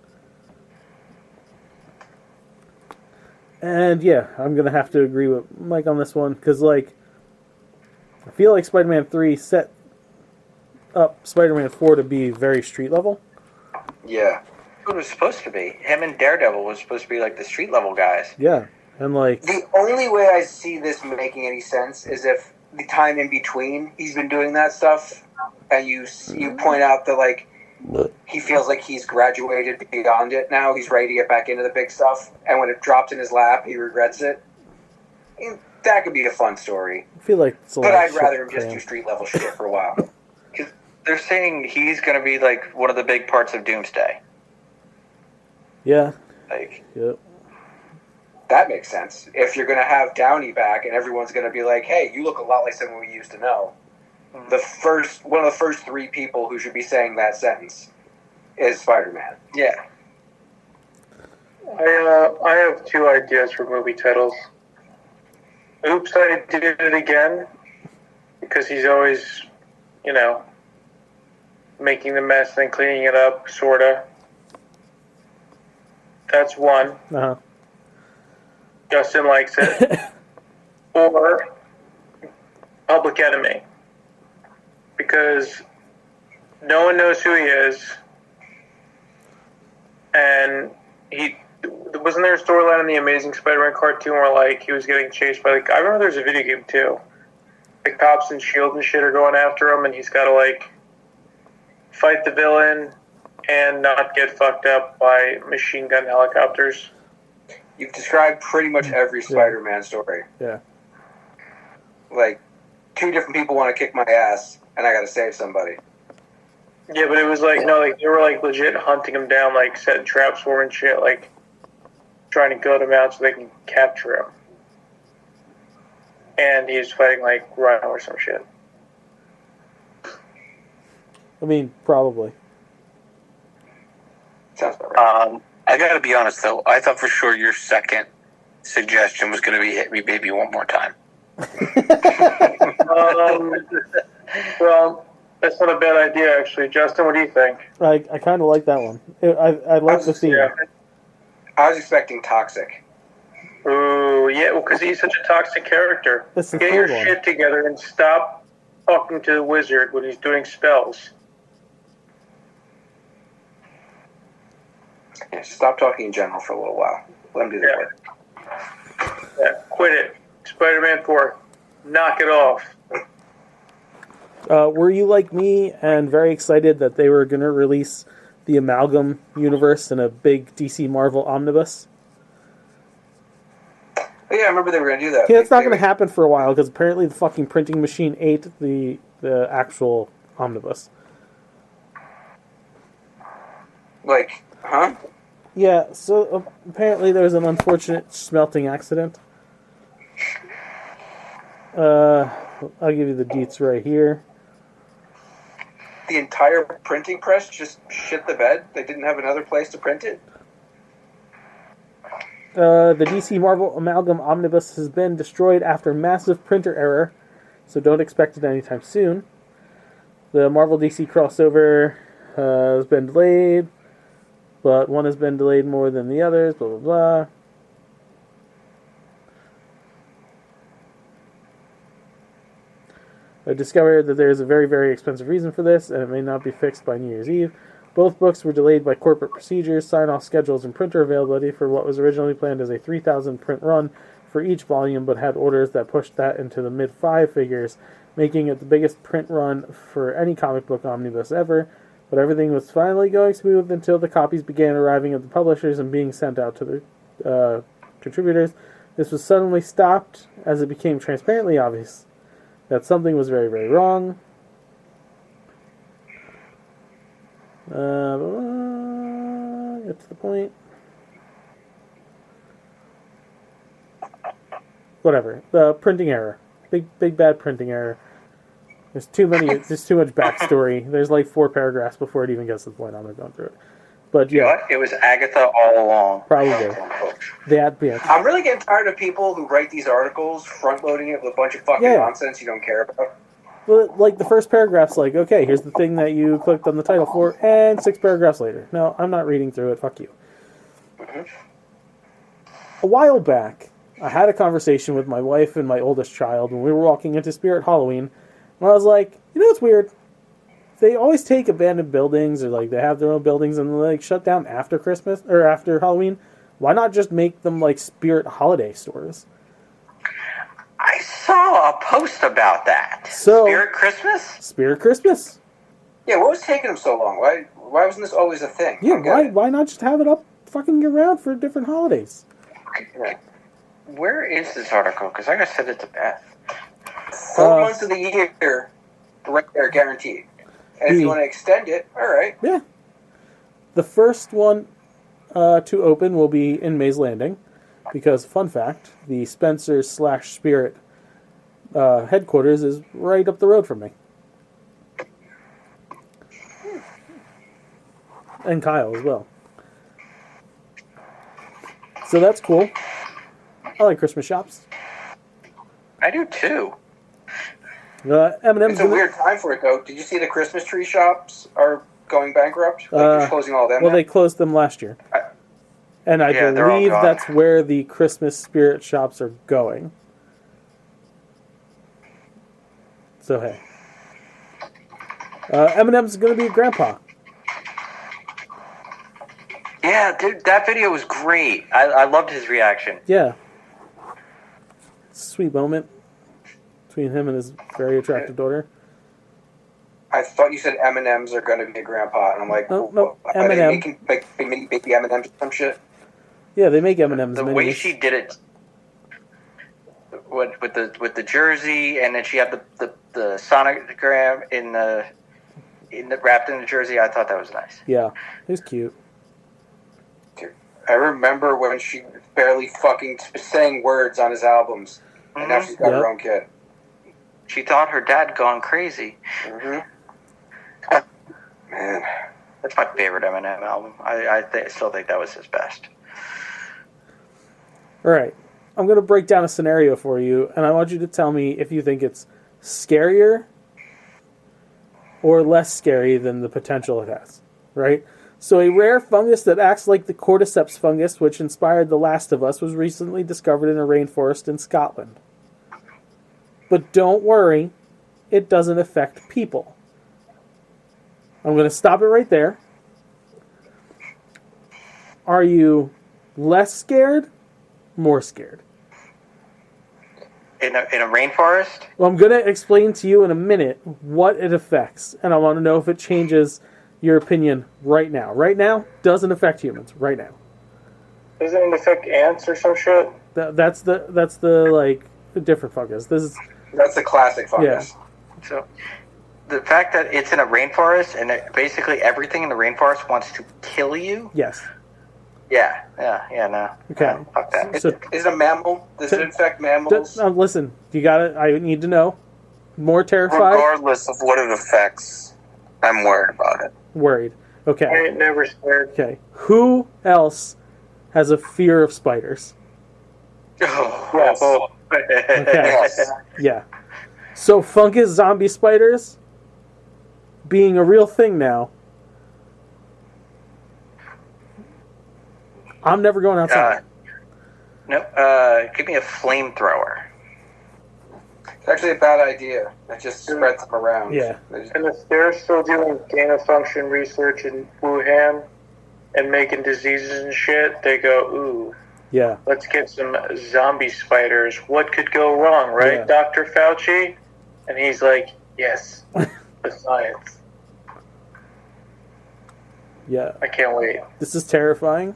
And yeah, I'm going to have to agree with Mike on this one, because, like, I feel like Spider-Man 3 set up Spider-Man 4 to be very street level. Yeah. It was supposed to be. Him and Daredevil was supposed to be, like, the street level guys. Yeah, and, like... The only way I see this making any sense is if the time in between he's been doing that stuff, and you point out that, like, he feels like he's graduated beyond it now. He's ready to get back into the big stuff. And when it drops in his lap, he regrets it. That could be a fun story. I feel like it's a lot But of I'd shit rather him just crammed. do street level shit for a while. Because they're saying he's going to be, like, one of the big parts of Doomsday. Yeah. Like, Yep. That makes sense. If you're going to have Downey back and everyone's going to be like, hey, you look a lot like someone we used to know. One of the first three people who should be saying that sentence is Spider-Man. yeah. I have two ideas for movie titles. Oops, I Did It Again, because he's always, making the mess and then cleaning it up, sorta. That's one. Uh-huh. Justin likes it. Or Public Enemy, because no one knows who he is, and wasn't there a storyline in the Amazing Spider-Man cartoon where, like, he was getting chased by, like, I remember there's a video game too. The cops and S.H.I.E.L.D. and shit are going after him, and he's got to, like, fight the villain and not get fucked up by machine gun helicopters. You've described pretty much every Spider-Man story. Yeah. Like, two different people want to kick my ass, and I got to save somebody. Yeah, but it was like, no, like, they were, like, legit hunting him down, like, setting traps for him and shit, like, trying to gut him out so they can capture him. And he's fighting, like, Rhino or some shit. I mean, probably. Sounds about right. I gotta be honest though, I thought for sure your second suggestion was gonna be Hit Me Baby One More Time. Well, That's not a bad idea, actually. Justin, what do you think? I kind of like that one. I like the theme. Yeah. I was expecting toxic. Ooh, yeah, well, because he's such a toxic character. That's the Get your third one. shit together and stop talking to the wizard when he's doing spells. Yeah, stop talking in general for a little while. Let him do the Yeah. work. Yeah, quit it. Spider-Man 4. Knock it off. Were you like me and very excited that they were going to release the Amalgam universe in a big DC Marvel omnibus? But yeah, I remember they were going to do that. Yeah, it's not going to happen for a while because apparently the fucking printing machine ate the actual omnibus. Like, huh? Yeah, so apparently there was an unfortunate smelting accident. I'll give you the deets right here. The entire printing press just shit the bed? They didn't have another place to print it? The DC Marvel Amalgam Omnibus has been destroyed after massive printer error, so don't expect it anytime soon. The Marvel DC crossover has been delayed, but one has been delayed more than the others, blah blah blah. I discovered that there is a very, very expensive reason for this, and it may not be fixed by New Year's Eve. Both books were delayed by corporate procedures, sign-off schedules, and printer availability for what was originally planned as a 3,000 print run for each volume, but had orders that pushed that into the mid-five figures, making it the biggest print run for any comic book omnibus ever. But everything was finally going smooth until the copies began arriving at the publishers and being sent out to the contributors. This was suddenly stopped as it became transparently obvious that something was very, very wrong. Get to the point. Whatever. The printing error. Big bad printing error. There's too much backstory. There's like 4 paragraphs before it even gets to the point. I'm not going through it. But You know yeah, what? It was Agatha all along. probably. Yeah. I'm really getting tired of people who write these articles front-loading it with a bunch of fucking Yeah. nonsense you don't care about. Well, like the first paragraph's like, okay, here's the thing that you clicked on the title for, and 6 paragraphs later. No, I'm not reading through it. Fuck you. A while back, I had a conversation with my wife and my oldest child when we were walking into Spirit Halloween, and I was like, you know what's weird? They always take abandoned buildings, or like they have their own buildings, and they like shut down after Christmas or after Halloween. Why not just make them like Spirit holiday stores? I saw a post about that. So- Spirit Christmas? Spirit Christmas. Yeah, what was taking them so long? Why wasn't this always a thing? Yeah, I don't get it. why not just have it up fucking year round for different holidays? Yeah. Where is this article? Because I gotta send it to Beth. 4 months of the year, right there, guaranteed. And if you want to extend it, all right. Yeah. The first one to open will be in Maze Landing, because, fun fact, the Spencer/Spirit headquarters is right up the road from me. And Kyle as well. So that's cool. I like Christmas shops. I do too. M&M's It's a weird time for it, though. Did you see the Christmas tree shops are going bankrupt? Like, they're closing all of them Well, now? they closed them last year. And I Yeah, they're all believe gone. that's where the Christmas spirit shops are going. So, hey. Eminem's going to be a grandpa. Yeah, dude, that video was great. I loved his reaction. Yeah. Sweet moment between him and his very attractive daughter. I thought you said M&M's are going to be a grandpa, and I'm like, No, are they M&M. making mini baby M&M's or some shit? Yeah, they make M&M's The minis. way she did it with the jersey, and then she had the sonogram in the wrapped in the jersey. I thought that was nice. Yeah, it was cute. I remember when she barely fucking sang words on his albums, and now she's got her Yep. own kid. She thought her dad gone crazy. Mm-hmm. Man. That's my favorite Eminem album. I still think that was his best. All right. I'm going to break down a scenario for you, and I want you to tell me if you think it's scarier or less scary than the potential it has, right? So a rare fungus that acts like the cordyceps fungus, which inspired The Last of Us, was recently discovered in a rainforest in Scotland. But don't worry, it doesn't affect people. I'm going to stop it right there. Are you less scared? More scared? In a rainforest? Well, I'm going to explain to you in a minute what it affects, and I want to know if it changes your opinion right now. Right now, doesn't affect humans. Right now. Doesn't it affect ants or some shit? That's the like a different fungus. That's the classic fungus. Yeah. So, the fact that it's in a rainforest and basically everything in the rainforest wants to kill you? Yes. Yeah, no. Okay. Fuck that. So, Is it a mammal? Does it infect mammals? listen, you got it. I need to know. More terrified? Regardless of what it affects, I'm worried about it. Worried. Okay. I ain't never scared. Okay. Who else has a fear of spiders? Oh, Okay. Yeah. So fungus zombie spiders being a real thing now. I'm never going outside. No, give me a flamethrower. It's actually a bad idea. It just spreads them around. Yeah. And if they're still doing gain of function research in Wuhan and making diseases and shit, they go, ooh, Yeah. let's get some zombie spiders. What could go wrong, right, Yeah. Dr. Fauci? And he's like, yes, the science. Yeah. I can't wait. This is terrifying.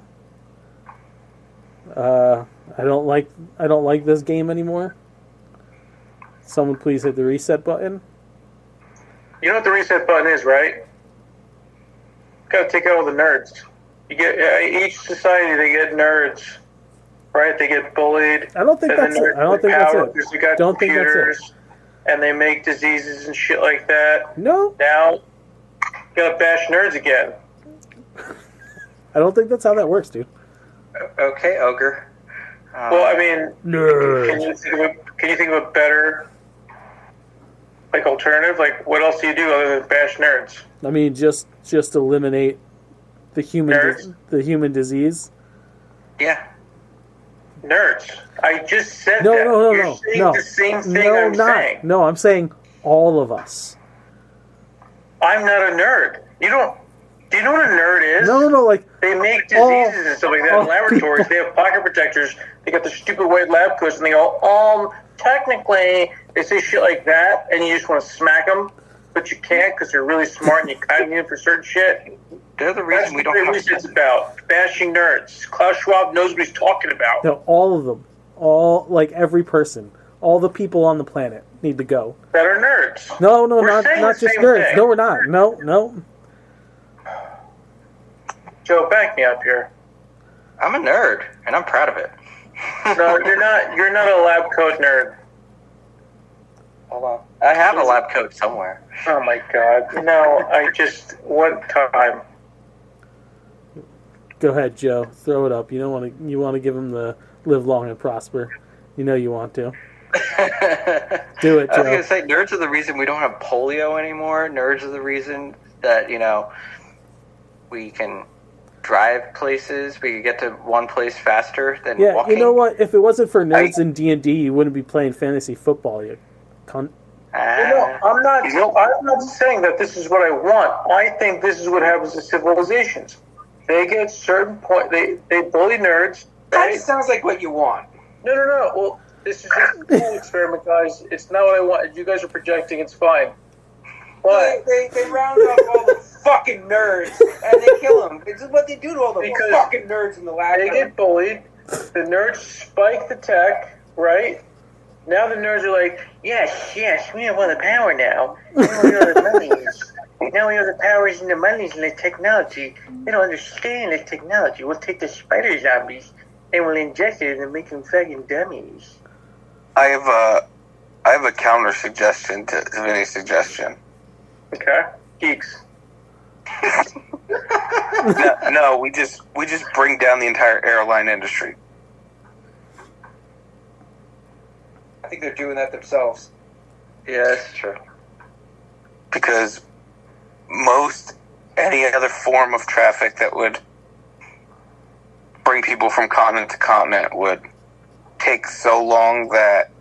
I don't like this game anymore. Someone please hit the reset button. You know what the reset button is, right? Gotta take out all the nerds. You get each society, they get nerds, right? They get bullied. I don't think and that's the it. nerds I don't get think that's power it. because they got Don't think that's it. computers, and they make diseases and shit like that. No, Now, you gotta bash nerds again. I don't think that's how that works, dude. Okay, ogre. Well, I mean, Nerd. can you think of a better like alternative? Like, what else do you do other than bash nerds? I mean, just eliminate the Nerds? the human disease. Yeah. Nerds. I just said No, that. no, You're no, saying no. the same thing No, I'm not. saying. No, I'm saying all of us. I'm not a nerd. You don't. Do you know what a nerd is? No. Like They make all- diseases and stuff like that all in laboratories. They have pocket protectors. They got the stupid white lab coats, and they go, technically, they say shit like that, and you just want to smack them, but you can't because they're really smart and you kind of need them for certain shit. They're the That's reason we what don't the have... research's about. Bashing nerds. Klaus Schwab knows what he's talking about. no, all of them, all like every person, all the people on the planet need to go. That are nerds. No, We're saying not the just same nerds. thing. No, we're not. No. Joe, back me up here. I'm a nerd, and I'm proud of it. No, you're not. You're not a lab coat nerd. Hold on. I have a lab coat somewhere. Oh my god. No, I just one time. Go ahead, Joe. Throw it up. You don't want to. You want to give him the live long and prosper. You know you want to. Do it, I was Joe. going to say, nerds are the reason we don't have polio anymore. Nerds are the reason that, we can drive places. We can get to one place faster than Yeah, walking. you know what? If it wasn't for nerds in D&D, you wouldn't be playing fantasy football, you cunt. No, I'm not. I'm not saying that this is what I want. I think this is what happens to civilizations. They get certain point. They bully nerds. That Right? sounds like what you want. No. Well, this is just a cool experiment, guys. It's not what I want. You guys are projecting. It's fine. But They round up all the fucking nerds and they kill them. This is what they do to all the Because fucking nerds in the lab. they get bullied. The nerds spike the tech, right? Now the nerds are like, yes, we have all the power now. Now we have the monies. Now we have the powers and the monies and the technology. They don't understand the technology. We'll take the spider zombies and we'll inject it and make them fucking dummies. I have a counter suggestion to Vinny's suggestion. Okay? Geeks. No, we just bring down the entire airline industry. I think they're doing that themselves. Yeah, that's true. Because any other form of traffic that would bring people from continent to continent would take so long that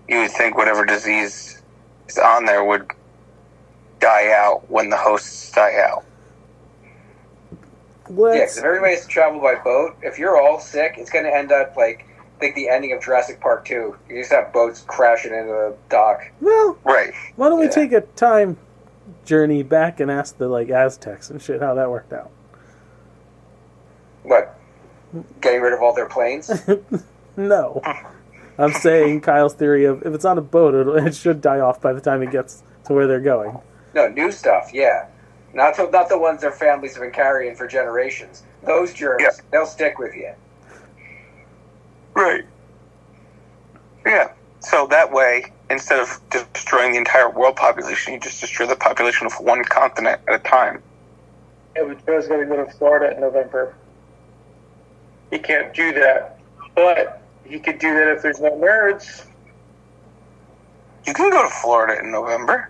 you would think whatever disease is on there would die out when the hosts die out. Yeah, because if everybody has to travel by boat, if you're all sick, it's going to end up like the ending of Jurassic Park 2. You just have boats crashing into the dock. Well, right. Why don't we take a time journey back and ask the Aztecs and shit how that worked out? What? Getting rid of all their planes? No. I'm saying Kyle's theory of if it's on a boat, it should die off by the time it gets to where they're going. No, new stuff, yeah. Not the ones their families have been carrying for generations. Those germs, they'll stick with you. Right. Yeah. So that way, instead of destroying the entire world population, you just destroy the population of one continent at a time. Yeah, but Joe's going to go to Florida in November. He can't do that. But he could do that if there's no nerds. You can go to Florida in November.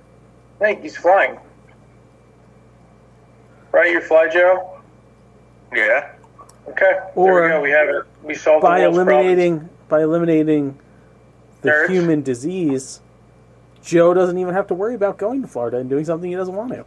I think he's flying. Right, you fly, Joe? Yeah. Okay. Or there we go. We have it. We solved by the world's eliminating the Nerds? human disease. Joe doesn't even have to worry about going to Florida and doing something he doesn't want to.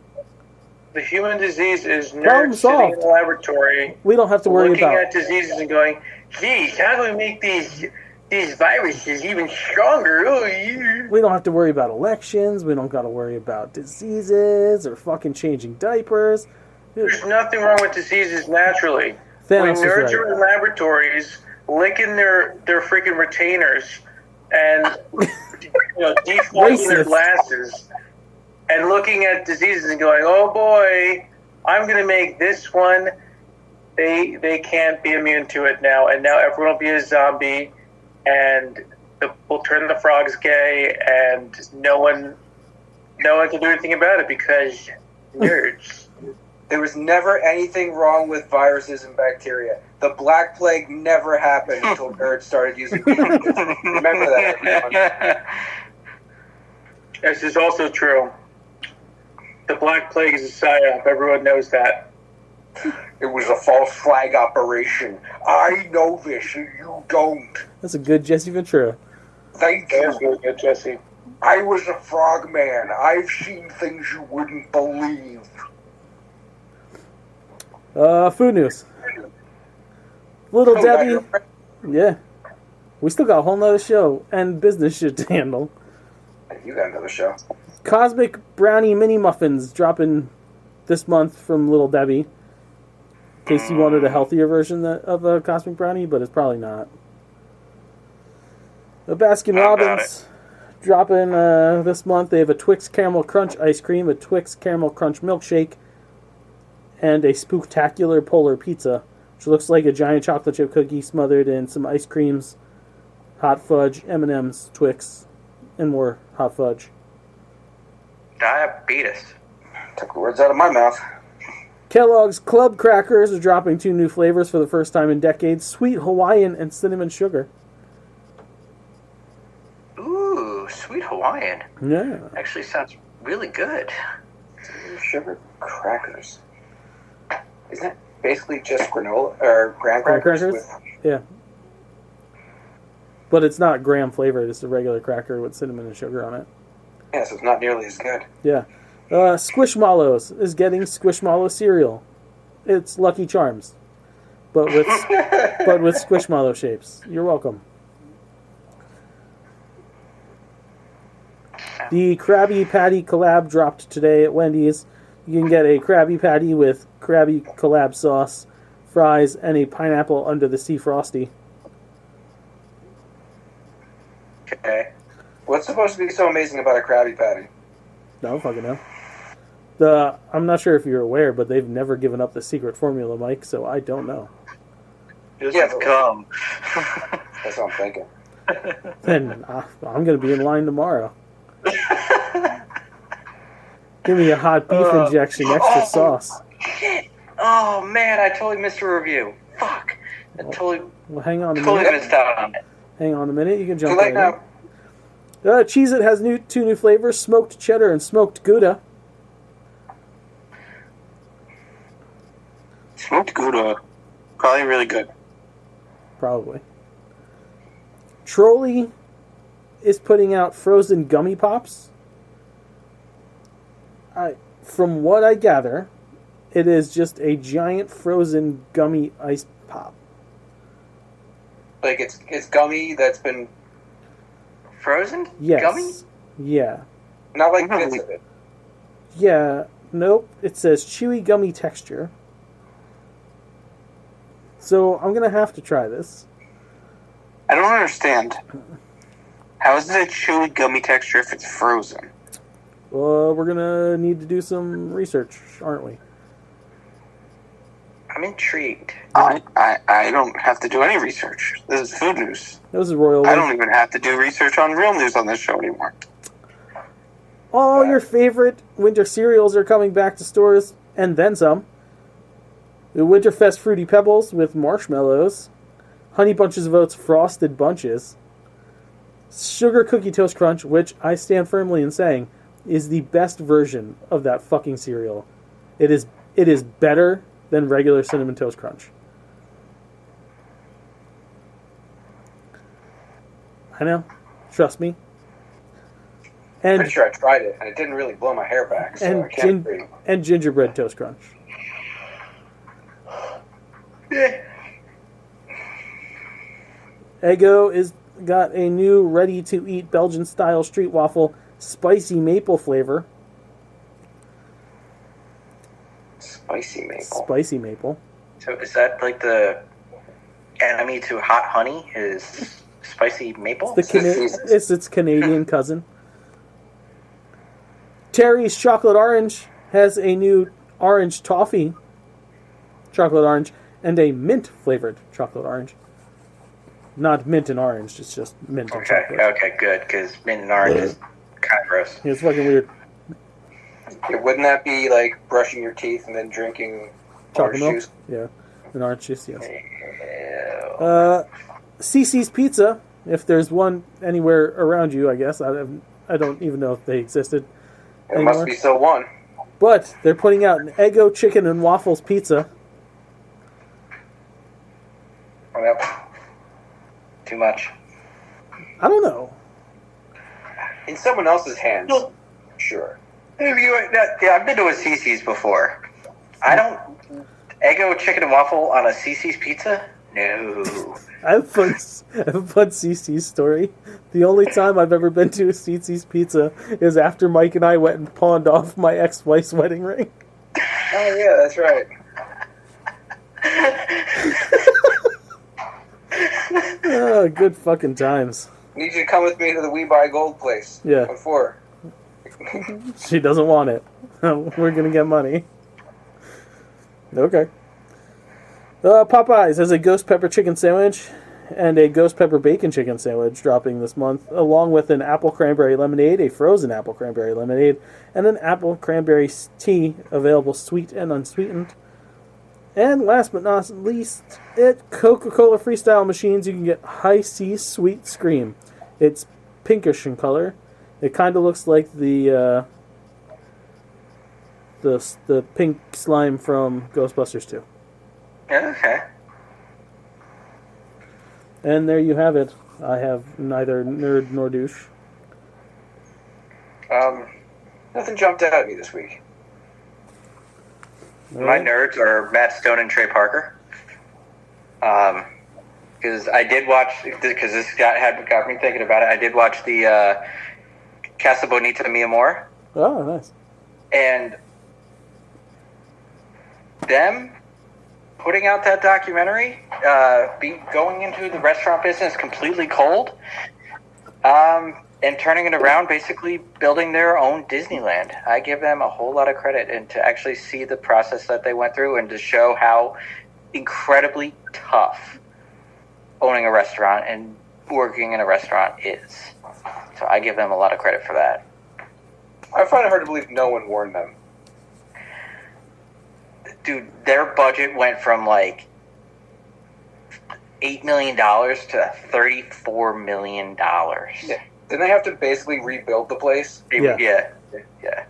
The human disease is Problem nerds sitting in solved. the laboratory We don't have to worry looking about at diseases and going, geez, how do we make these viruses even stronger? Oh, yeah. We don't have to worry about elections. We don't got to worry about diseases or fucking changing diapers. There's nothing wrong with diseases naturally. Thanos When was nerds right. are in laboratories licking their freaking retainers and deflating their Racist. glasses and looking at diseases and going, oh boy, I'm going to make this one. They can't be immune to it now, and now everyone will be a zombie, and we'll turn the frogs gay, and no one can do anything about it because nerds. There was never anything wrong with viruses and bacteria. The Black Plague never happened until nerds started using computers. Remember that, everyone. This is also true. The Black Plague is a psyop. Everyone knows that. It was a false flag operation. I know this, and you don't. That's a good Jesse Ventura. Thank That was you. really good, Jesse. I was a frogman. I've seen things you wouldn't believe. Food news. Little Oh, Debbie. got your- Yeah. We still got a whole nother show and business shit to handle. You got another show. Cosmic Brownie Mini Muffins dropping this month from Little Debbie. In case you wanted a healthier version of a Cosmic Brownie, but it's probably not. The Baskin Robbins dropping this month. They have a Twix Caramel Crunch ice cream, a Twix Caramel Crunch milkshake, and a Spooktacular Polar Pizza, which looks like a giant chocolate chip cookie smothered in some ice creams, hot fudge, M&M's, Twix, and more hot fudge. Diabetes. Took the words out of my mouth. Kellogg's Club Crackers are dropping 2 new flavors for the first time in decades, Sweet Hawaiian and Cinnamon Sugar. Ooh, sweet Hawaiian. Yeah. Actually sounds really good. Sugar crackers. Isn't that basically just granola or graham Graham crackers? crackers? Yeah. But it's not graham flavored, it's a regular cracker with cinnamon and sugar on it. Yeah, so it's not nearly as good. Yeah. Squishmallows is getting Squishmallow cereal. It's Lucky Charms. But with Squishmallow shapes. You're welcome. The Krabby Patty collab dropped today at Wendy's. You can get a Krabby Patty with Krabby collab sauce, fries, and a pineapple under the sea frosty. Okay. What's supposed to be so amazing about a Krabby Patty? I don't fucking know. I'm not sure if you're aware, but they've never given up the secret formula, Mike, so I don't know. Just Yeah, but- come. That's what I'm thinking. Then I'm going to be in line tomorrow. Give me a hot beef injection, extra sauce. Shit. Oh man, I totally missed a review. Fuck. I totally Well, hang on a totally minute. missed out on it. Hang on a minute. You can Too jump late right now. in. Cheez-It has 2 new flavors, smoked cheddar and smoked Gouda. Smoked Gouda, probably really good. Probably. Trolley is putting out frozen gummy pops. From what I gather, it is just a giant frozen gummy ice pop. Like it's gummy that's been Frozen? Yes. Gummy? Yeah. not like bits of it. Yeah. Nope. It says chewy gummy texture. So I'm gonna have to try this. I don't understand. How is it a chewy gummy texture if it's frozen? Well, we're gonna need to do some research, aren't we? I'm intrigued. I don't have to do any research. This is food news. That was a royal. I don't even have to do research on real news on this show anymore. All your favorite winter cereals are coming back to stores, and then some. The Winterfest Fruity Pebbles with marshmallows, Honey Bunches of Oats Frosted Bunches, Sugar Cookie Toast Crunch, which I stand firmly in saying is the best version of that fucking cereal. It is better than regular Cinnamon Toast Crunch. I know. Trust me. And Pretty sure I tried it, and it didn't really blow my hair back, so I can't agree. and Gingerbread Toast Crunch. Eggo is got a new ready-to-eat Belgian-style street waffle, spicy maple flavor. Spicy maple. Spicy maple. So is that like the enemy to hot honey? Is spicy maple? It's its Canadian cousin. Terry's Chocolate Orange has a new orange toffee chocolate orange and a mint-flavored chocolate orange. Not mint and orange, it's just mint and chocolate. Okay, good, because mint and orange is kind of gross. It's fucking weird. Yeah, wouldn't that be like brushing your teeth and then drinking Chocolate orange milk? juice? Yeah, an orange juice, yes. Ew. CC's Pizza, if there's one anywhere around you, I guess. I don't even know if they existed There anymore. must be still one. But they're putting out an Eggo chicken and waffles pizza. Oh, yep. Too much. I don't know. In someone else's hands, sure. Yeah, I've been to a CC's before. I don't... Eggo chicken and waffle on a CC's pizza? No. I have a fun CC's story. The only time I've ever been to a CC's Pizza is after Mike and I went and pawned off my ex-wife's wedding ring. Oh, yeah, that's right. Oh, good fucking times. I need you to come with me to the We Buy Gold place. Yeah. Before. She doesn't want it. We're gonna get money. Okay. Popeyes has a ghost pepper chicken sandwich and a ghost pepper bacon chicken sandwich dropping this month, along with an apple cranberry lemonade, a frozen apple cranberry lemonade, and an apple cranberry tea available sweet and unsweetened. And last but not least, at Coca-Cola Freestyle Machines, you can get High C Sweet Scream. It's pinkish in color. It kind of looks like the pink slime from Ghostbusters 2. Okay. And there you have it. I have neither nerd nor douche. Nothing jumped out at me this week. My nerds are Matt Stone and Trey Parker. Because I did watch, because this got me thinking about it, I did watch the Casa Bonita Mi Amor. Oh, nice. And them putting out that documentary, going into the restaurant business completely cold, and turning it around, basically building their own Disneyland. I give them a whole lot of credit, and to actually see the process that they went through and to show how incredibly tough owning a restaurant and working in a restaurant is. So I give them a lot of credit for that. I find it hard to believe no one warned them. Dude, their budget went from like $8 million to $34 million. Yeah. Didn't they have to basically rebuild the place? Yeah. Yeah.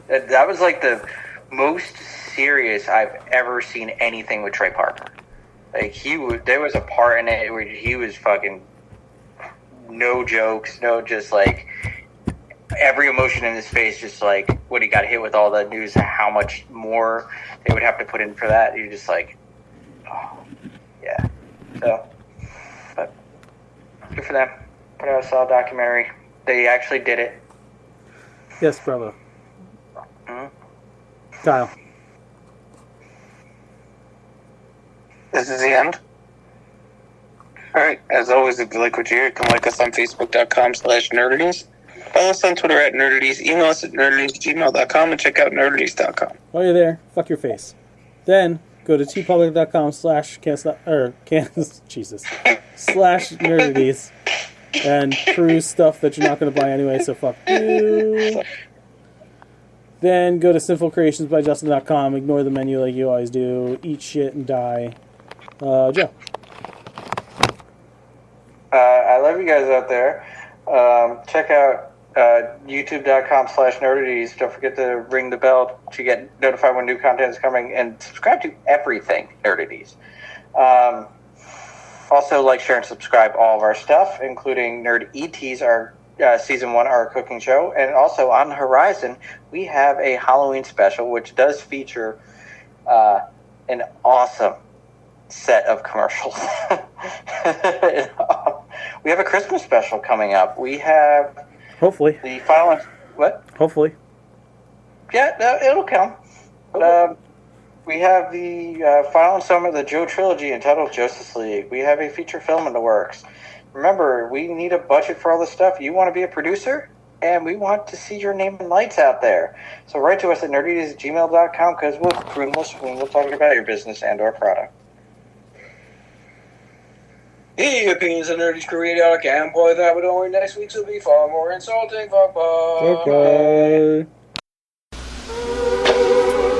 That was like most serious I've ever seen anything with Trey Parker. Like there was a part in it where he was fucking no jokes, no just like every emotion in his face, just like when he got hit with all the news, how much more they would have to put in for that. You're just like, oh, yeah. So, but good for them. Put out a solid documentary. They actually did it. Yes, brother. Mm-hmm. Kyle. This is the end. Alright, as always, if you like what you hear, you can like us on Facebook.com/nerdities. Follow us on Twitter at nerdities. Email us at nerdities@gmail.com and check out nerdities.com. While you're there, fuck your face. Then go to tpublic.com/nerdities and peruse stuff that you're not going to buy anyway, so fuck you. Then go to sinfulcreationsbyjustin.com, ignore the menu like you always do, eat shit and die. Joe. I love you guys out there. Check out youtube.com/nerdities. Don't forget to ring the bell to get notified when new content is coming, and subscribe to everything Nerdities. Also, like, share, and subscribe all of our stuff, including Nerd ETs, our season 1, our cooking show, and also on the horizon we have a Halloween special which does feature an awesome set of commercials. We have a Christmas special coming up. We have Hopefully. the final. What? Hopefully. Yeah, no, it'll come. We have the final installment of the Joe trilogy entitled Justice League. We have a feature film in the works. Remember, we need a budget for all this stuff. You want to be a producer? And we want to see your name in lights out there. So write to us at nerdities@gmail.com because we'll croon, we'll swing, we'll talk about your business and or product. The opinions of Nerdy's created out can employ that, but only next week's will be far more insulting. Fuck. Okay.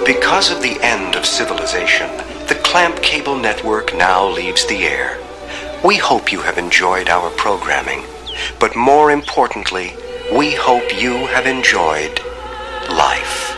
Because of the end of civilization, the Clamp Cable Network now leaves the air. We hope you have enjoyed our programming, but more importantly, we hope you have enjoyed life.